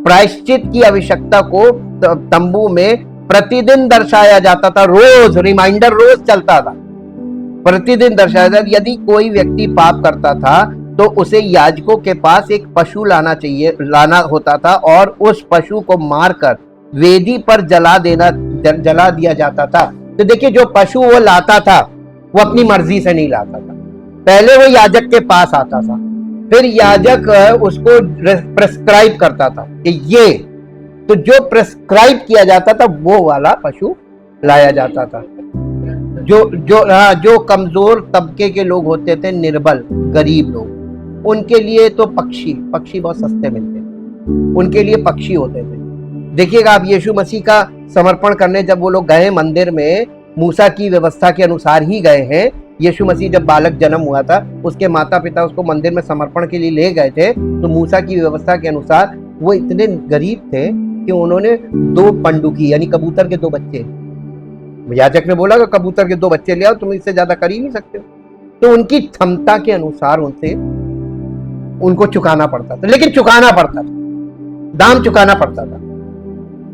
प्रायश्चित की आवश्यकता को तंबू में प्रतिदिन दर्शाया जाता था, रोज रिमाइंडर रोज चलता था, प्रतिदिन दर्शाया जाता। यदि कोई व्यक्ति पाप करता था तो उसे याजकों के पास एक पशु लाना होता था और उस पशु को मारकर वेदी पर जला दिया जाता था। तो देखिए, जो पशु वो लाता था वो अपनी मर्जी से नहीं लाता था, पहले वो याजक के पास आता था, फिर याजक उसको प्रेस्क्राइब करता था कि ये, तो जो प्रेस्क्राइब किया जाता था वो वाला पशु लाया जाता था। जो कमजोर तबके के लोग होते थे, निर्बल गरीब लोग, उनके लिए तो पक्षी बहुत सस्ते मिलते थे, उनके लिए पक्षी होते थे। देखिएगा आप, यीशु मसीह का समर्पण करने जब वो लोग गए मंदिर में, मूसा की व्यवस्था के अनुसार ही गए हैं। यीशु मसीह जब बालक जन्म हुआ था, उसके माता पिता उसको मंदिर में समर्पण के लिए ले गए थे, तो मूसा की व्यवस्था के अनुसार वो इतने गरीब थे कि उन्होंने 2 पंडुकी यानी कबूतर के 2 बच्चे, याजक ने बोला कि कबूतर के 2 बच्चे ले आओ, तुम इससे ज्यादा कर ही नहीं सकते। तो उनकी क्षमता के अनुसार उनको चुकाना पड़ता था, लेकिन चुकाना पड़ता था, दाम चुकाना पड़ता था।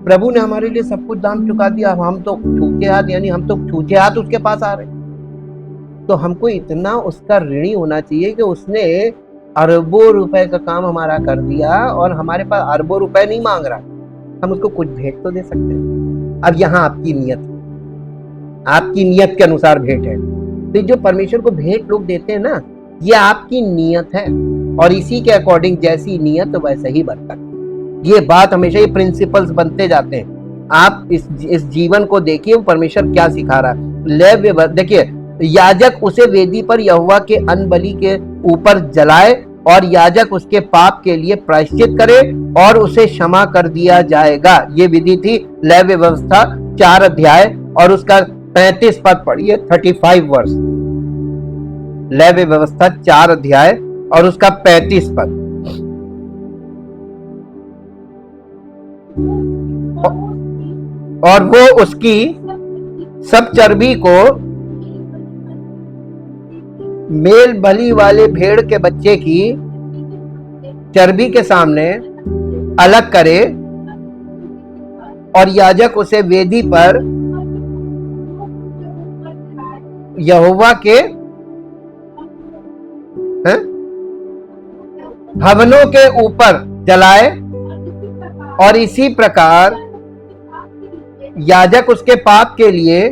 प्रभु ने हमारे लिए सब कुछ दाम चुका दिया। हम तो छूटे हाथ, यानी हम तो छूटे हाथ उसके पास आ रहे। तो हमको इतना उसका ऋणी होना चाहिए कि उसने अरबों रुपए का काम हमारा कर दिया और हमारे पास अरबों रुपए नहीं मांग रहा, हम उसको कुछ भेंट तो दे सकते हैं। अब यहाँ आपकी नियत के अनुसार भेंट है। तो जो परमेश्वर को भेंट लोग देते हैं ना, ये आपकी नियत है, और इसी के अकॉर्डिंग जैसी नियत वैसे ही बरकत। ये बात हमेशा, ये प्रिंसिपल्स बनते जाते हैं। आप इस जीवन को देखिए, परमेश्वर क्या सिखा रहा है। देखिए, याजक उसे वेदी पर यहोवा के अन्न बलि के ऊपर जलाए और याजक उसके पाप के लिए प्रायश्चित करे और उसे क्षमा कर दिया जाएगा। ये विधि थी लेवी व्यवस्था 4 अध्याय और उसका 35 पद पढ़िए, 35 वर्ष। लेवी व्यवस्था 4 अध्याय और उसका 35 पद। और वो उसकी सब चर्बी को मेल बलि वाले भेड़ के बच्चे की चर्बी के सामने अलग करे और याजक उसे वेदी पर यहोवा के हवनों के ऊपर जलाए। और इसी प्रकार याजक उसके पाप के लिए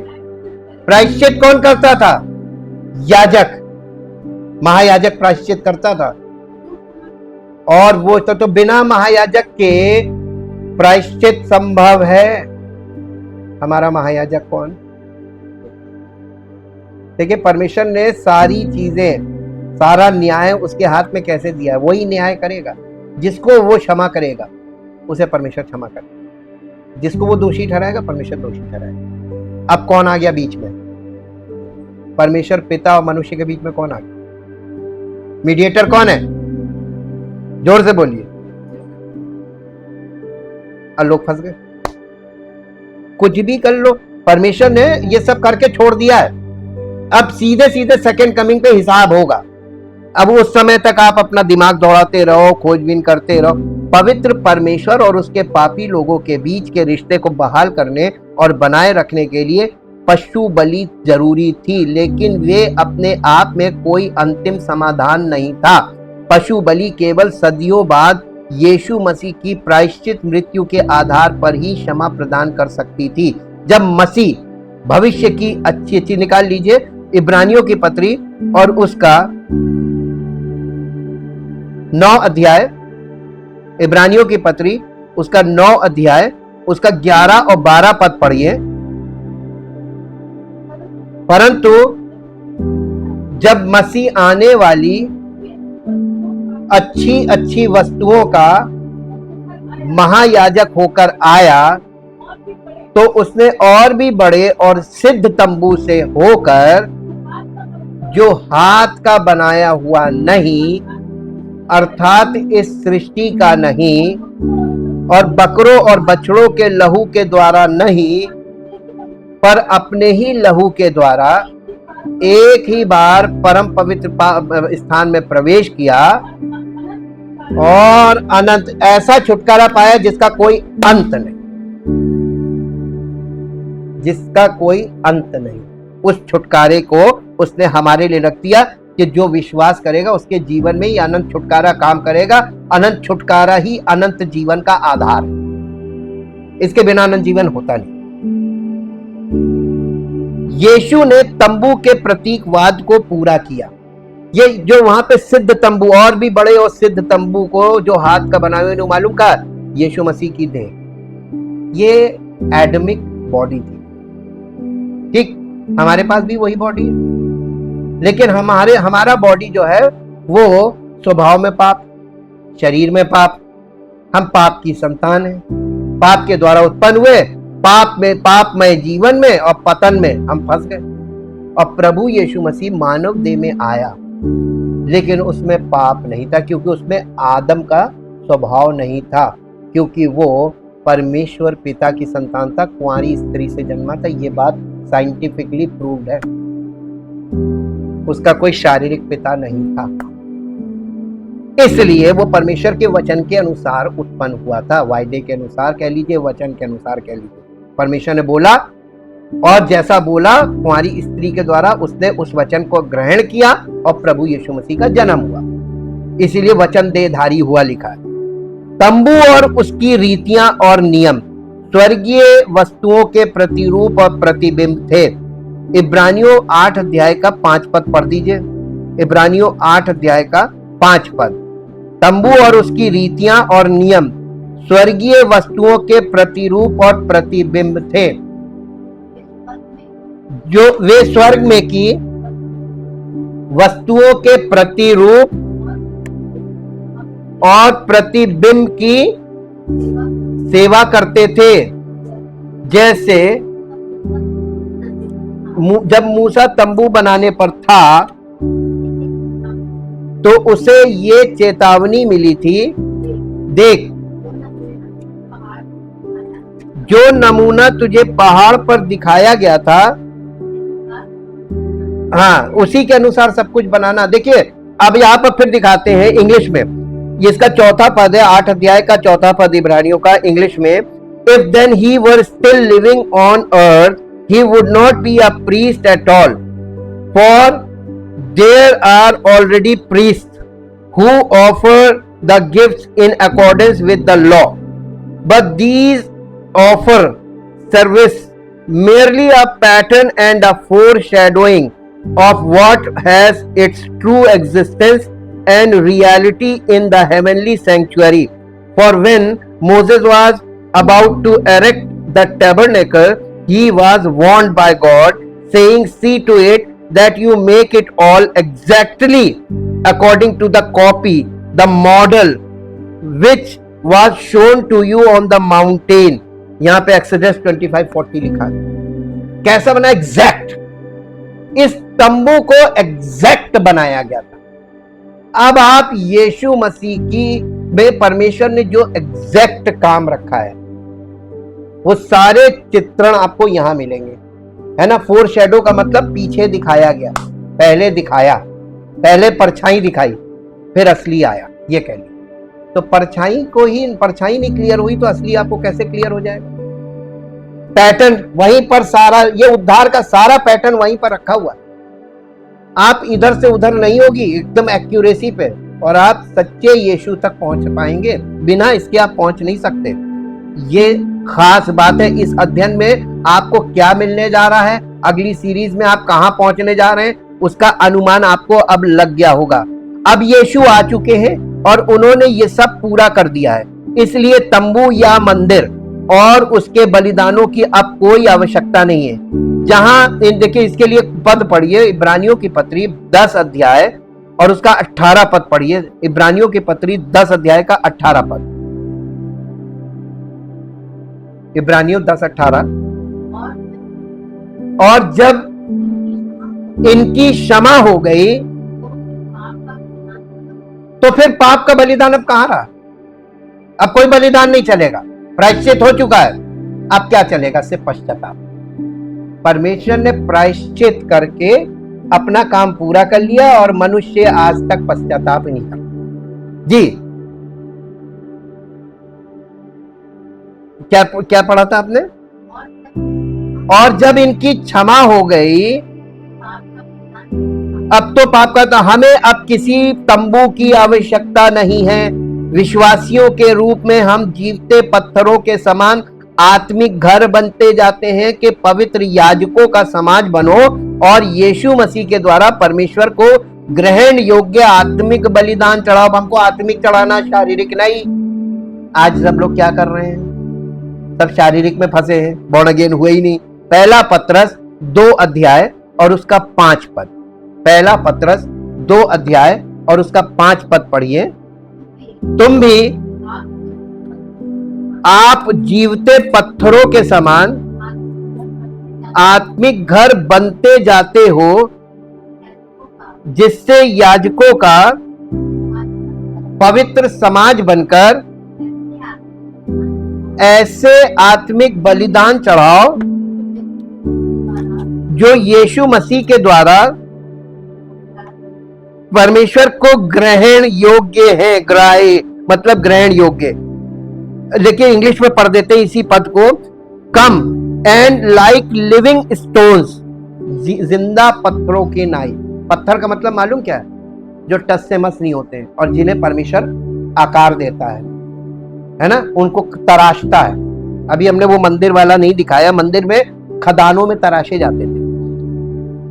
प्रायश्चित कौन करता था? याजक, महायाजक प्रायश्चित करता था। और वो तो बिना महायाजक के प्रायश्चित संभव है। हमारा महायाजक कौन? देखिए, परमेश्वर ने सारी चीजें, सारा न्याय उसके हाथ में कैसे दिया है, वही न्याय करेगा। जिसको वो क्षमा करेगा उसे परमेश्वर क्षमा करेगा, जिसको वो दोषी ठहराएगा परमेश्वर दोषी ठहराएगा। अब कौन आ गया बीच में? परमेश्वर पिता और मनुष्य के बीच में कौन आ गया? मीडिएटर कौन है? जोर से बोलिए। अब लोग फंस गए। कुछ भी कर लो, परमेश्वर ने ये सब करके छोड़ दिया है। अब सीधे सीधे सेकंड कमिंग पे हिसाब होगा। अब उस समय तक आप अपना दिमाग दौड़ाते रहो, खोजबीन करते रहो। पवित्र परमेश्वर और उसके पापी लोगों के बीच के रिश्ते को बहाल करने और बनाए रखने के लिए पशु बलि जरूरी थी, लेकिन वे अपने आप में कोई अंतिम समाधान नहीं था। पशु बलि केवल सदियों बाद यीशु मसीह की प्रायश्चित मृत्यु के आधार पर ही क्षमा प्रदान कर सकती थी। जब मसीह भविष्य की अच्छी अच्छी, निकाल लीजिए इब्रानियों की पत्री और उसका 9 अध्याय, इब्रानियों की पत्री उसका 9 अध्याय उसका 11 और 12 पद पढ़िए। परंतु जब मसीह आने वाली अच्छी अच्छी वस्तुओं का महायाजक होकर आया तो उसने और भी बड़े और सिद्ध तंबू से होकर, जो हाथ का बनाया हुआ नहीं अर्थात इस सृष्टि का नहीं, और बकरों और बछड़ों के लहू के द्वारा नहीं, पर अपने ही लहू के द्वारा एक ही बार परम पवित्र स्थान में प्रवेश किया और अनंत ऐसा छुटकारा पाया जिसका कोई अंत नहीं, जिसका कोई अंत नहीं। उस छुटकारे को उसने हमारे लिए रख दिया कि जो विश्वास करेगा उसके जीवन में ही अनंत छुटकारा काम करेगा। अनंत छुटकारा ही अनंत जीवन का आधार है, इसके बिना अनंत जीवन होता नहीं। यीशु ने तंबू के प्रतीकवाद को पूरा किया। ये जो वहां पे सिद्ध तंबू, और भी बड़े और सिद्ध तंबू को जो हाथ का बनाए हुए, मालूम का यीशु मसीह की देह, ये एडमिक बॉडी थी। ठीक, हमारे पास भी वही बॉडी है, लेकिन हमारा बॉडी जो है वो स्वभाव में पाप, शरीर में पाप, हम पाप की संतान हैं, पाप के द्वारा उत्पन्न हुए, पापमय जीवन में और पतन में हम फंस गए। और प्रभु यीशु मसीह मानव देह में आया, लेकिन उसमें पाप नहीं था, क्योंकि उसमें आदम का स्वभाव नहीं था, क्योंकि वो परमेश्वर पिता की संतान था, कुंवारी स्त्री से जन्मा था। ये बात साइंटिफिकली प्रूव्ड है। उसका कोई शारीरिक पिता नहीं था, इसलिए वो परमेश्वर के वचन के अनुसार उत्पन्न हुआ था। वायदे के अनुसार कह लीजिए, वचन के अनुसार कह लीजिए। परमेश्वर ने बोला और जैसा बोला, कुंवारी स्त्री के द्वारा उसने उस वचन को ग्रहण किया और प्रभु यीशु मसीह का जन्म हुआ, इसीलिए वचन देहधारी हुआ लिखा है। तंबू और उसकी रीतियां और नियम स्वर्गीय वस्तुओं के प्रतिरूप और प्रतिबिंब थे। इब्रानियों 8 अध्याय का 5 पद पढ़ दीजिए। इब्रानियों 8 अध्याय का 5 पद। तंबू और उसकी रीतियां और नियम स्वर्गीय वस्तुओं के प्रतिरूप और प्रतिबिंब थे, जो वे स्वर्ग में की वस्तुओं के प्रतिरूप और प्रतिबिंब की सेवा करते थे। जैसे जब मूसा तंबू बनाने पर था तो उसे ये चेतावनी मिली थी, देख जो नमूना तुझे पहाड़ पर दिखाया गया था, हाँ उसी के अनुसार सब कुछ बनाना। देखिए अब यहाँ पर फिर दिखाते हैं इंग्लिश में, इसका 4था पद है, 8 अध्याय का 4था पद इब्रानियों का इंग्लिश में। If then he were still living on earth he would not be a priest at all, for there are already priests who offer the gifts in accordance with the law, but these offer service merely a pattern and a foreshadowing of what has its true existence and reality in the heavenly sanctuary. For when Moses was about to erect the tabernacle, he was warned by God, saying, see to it that you make it all exactly according to the copy, the model which was shown to you on the mountain. यहाँ पे exodus 25:40 लिखा है। कैसा बना? Exact. इस तंबू को exact बनाया गया था। अब आप यीशु मसीह की में परमेश्वर ने जो एग्जैक्ट काम रखा है वो सारे चित्रण आपको यहां मिलेंगे, है ना। फोर शेडो का मतलब पीछे दिखाया गया, पहले दिखाया, पहले परछाई दिखाई, फिर असली आया, ये कह लिया। तो परछाई नहीं क्लियर हुई तो असली आपको कैसे क्लियर हो जाएगा? पैटर्न वहीं पर, सारा ये उद्धार का सारा पैटर्न वहीं पर रखा हुआ है। आप इधर से उधर नहीं होगी, एकदम एक्यूरेसी पे, और आप सच्चे यीशु तक पहुंच पाएंगे। बिना इसके आप पहुंच नहीं सकते। ये खास बात है। इस अध्ययन में आपको क्या मिलने जा रहा है, अगली सीरीज में आप कहां पहुंचने जा रहे हैं, उसका अनुमान आपको अब लग गया होगा। अब यीशु आ चुके हैं और उन्होंने ये सब पूरा कर दिया है, इसलिए तंबू या मंदिर और उसके बलिदानों की अब कोई आवश्यकता नहीं है। जहां देखिए, इसके लिए पद पढ़िए, इब्रानियों की पत्री 10 अध्याय और उसका 18 पद पढ़िए। इब्रानियों की पत्री 10 अध्याय का 18 पद, इब्रानियों 10:18। और जब इनकी क्षमा हो गई तो फिर पाप का बलिदान अब कहां रहा? अब कोई बलिदान नहीं चलेगा, प्रायश्चित हो चुका है। अब क्या चलेगा? सिर्फ पश्चाताप। परमेश्वर ने प्रायश्चित करके अपना काम पूरा कर लिया और मनुष्य आज तक पश्चाताप नहीं करता। जी, क्या पढ़ा था आपने? और जब इनकी क्षमा हो गई, अब तो पाप का, हमें अब किसी तंबू की आवश्यकता नहीं है। विश्वासियों के रूप में हम जीवते पत्थरों के समान आत्मिक घर बनते जाते हैं कि पवित्र याजकों का समाज बनो और यीशु मसीह के द्वारा परमेश्वर को ग्रहण योग्य आत्मिक बलिदान चढ़ाओ। हमको आत्मिक चढ़ाना, शारीरिक नहीं। आज सब लोग क्या कर रहे हैं? सब शारीरिक में फंसे हैं, बॉर्न अगेन हुए ही नहीं। पहला पत्रस 2 अध्याय और उसका 5 पद, पहला पत्रस 2 अध्याय और उसका 5 पद पढ़िए। तुम भी आप जीवते पत्थरों के समान आत्मिक घर बनते जाते हो, जिससे याजकों का पवित्र समाज बनकर ऐसे आत्मिक बलिदान चढ़ाओ जो यीशु मसीह के द्वारा परमेश्वर को ग्रहण योग्य है। ग्राह्य मतलब ग्रहण योग्य। देखिए, इंग्लिश में पढ़ देते हैं इसी पद को। Come and like living stones, जिंदा पत्थरों के नाई। पत्थर का मतलब मालूम क्या है? जो टस से मस नहीं होते और जिन्हें परमेश्वर आकार देता है ना, उनको तराशता है। अभी हमने वो मंदिर वाला नहीं दिखाया, मंदिर में खदानों में तराशे जाते थे।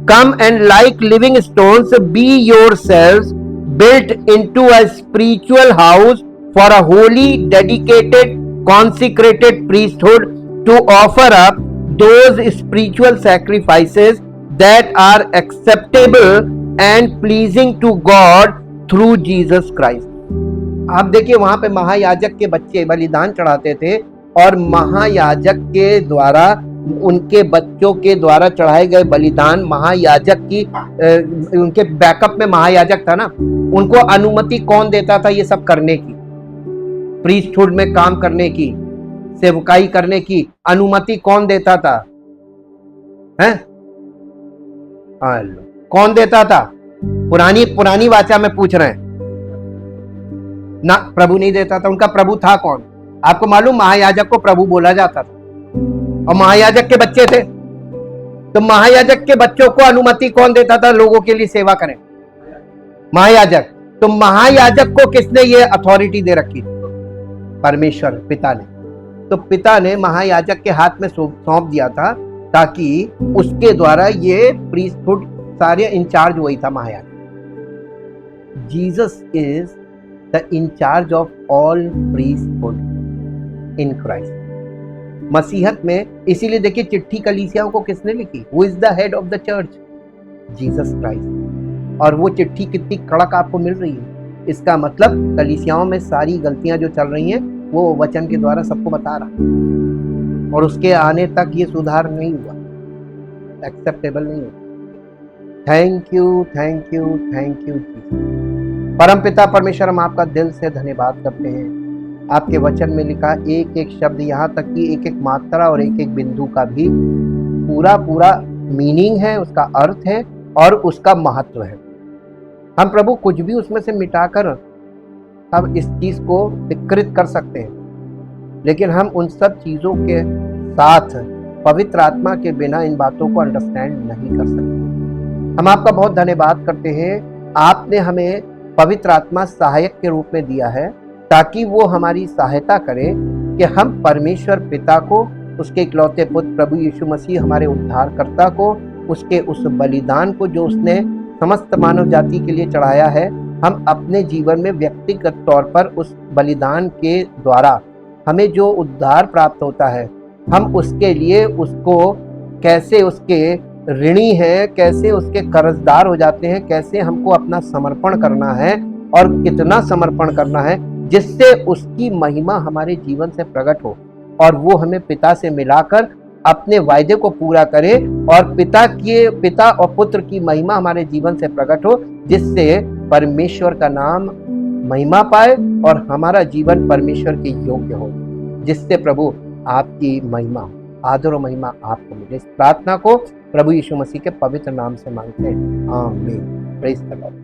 Come and like living stones, be yourselves built into a spiritual house for a holy, dedicated, consecrated priesthood to offer up those spiritual sacrifices that are acceptable and pleasing to God through Jesus Christ. आप देखिए, वहां पे महायाजक के बच्चे बलिदान चढ़ाते थे और महायाजक के द्वारा, उनके बच्चों के द्वारा चढ़ाए गए बलिदान, महायाजक की उनके बैकअप में महायाजक था ना, उनको अनुमति कौन देता था ये सब करने की? प्रीस्टहुड में काम करने की, सेवकाई करने की अनुमति कौन देता था? हैं? कौन देता था? पुरानी वाचा में पूछ रहे हैं ना, प्रभु नहीं देता था। उनका प्रभु था कौन? आपको मालूम, महायाजक को प्रभु बोला जाता था और महायाजक के बच्चे थे। तो महायाजक के बच्चों को अनुमति कौन देता था लोगों के लिए सेवा करें? महायाजक। तो महायाजक को किसने ये अथॉरिटी दे रखी? परमेश्वर, पिता ने। तो पिता ने महायाजक के हाथ में सौंप दिया था ताकि उसके द्वारा ये प्रीस्टहुड सारे इंचार्ज वही था, महायाजक। Jesus is the in charge of all priesthood in Christ. मसीहत में, इसीलिए देखिए चिट्ठी कलीसियाओं को किसने लिखी? Who is the head of the church? Jesus Christ. और वो चिट्ठी कितनी कड़क आपको मिल रही है। इसका मतलब कलीसियाओं में सारी गलतियां जो चल रही हैं वो वचन के द्वारा सबको बता रहा, और उसके आने तक ये सुधार नहीं हुआ, एक्सेप्टेबल नहीं हुआ। Thank you, thank you, thank you. परमपिता परमेश्वर, हम आपका दिल से धन्यवाद करते हैं। आपके वचन में लिखा एक एक शब्द, यहाँ तक कि एक एक मात्रा और एक एक बिंदु का भी पूरा मीनिंग है, उसका अर्थ है और उसका महत्व है। हम प्रभु कुछ भी उसमें से मिटाकर हम इस चीज को विकृत कर सकते हैं, लेकिन हम उन सब चीजों के साथ पवित्र आत्मा के बिना इन बातों को अंडरस्टैंड नहीं कर सकते। हम आपका बहुत धन्यवाद करते हैं। आपने हमें पवित्र आत्मा सहायक के रूप में दिया है ताकि वो हमारी सहायता करे कि हम परमेश्वर पिता को, उसके इकलौते पुत्र प्रभु यीशु मसीह हमारे उद्धारकर्ता को, उसके उस बलिदान को जो उसने समस्त मानव जाति के लिए चढ़ाया है, हम अपने जीवन में व्यक्तिगत तौर पर उस बलिदान के द्वारा हमें जो उद्धार प्राप्त होता है, हम उसके लिए उसको कैसे उसके ऋणी हैं, कैसे उसके कर्जदार हो जाते हैं, कैसे हमको अपना समर्पण करना है और कितना समर्पण करना है जिससे उसकी महिमा हमारे जीवन से प्रकट हो और वो हमें पिता से मिलाकर अपने वायदे को पूरा करे और पिता और पुत्र की महिमा हमारे जीवन से प्रकट हो, जिससे परमेश्वर का नाम महिमा पाए और हमारा जीवन परमेश्वर के योग्य हो, जिससे प्रभु आपकी महिमा, आदर और महिमा आपको मिले। इस प्रार्थना को प्रभु यीशु मसीह के पवित्र नाम से मांगते हैं, आमीन। Praise the Lord.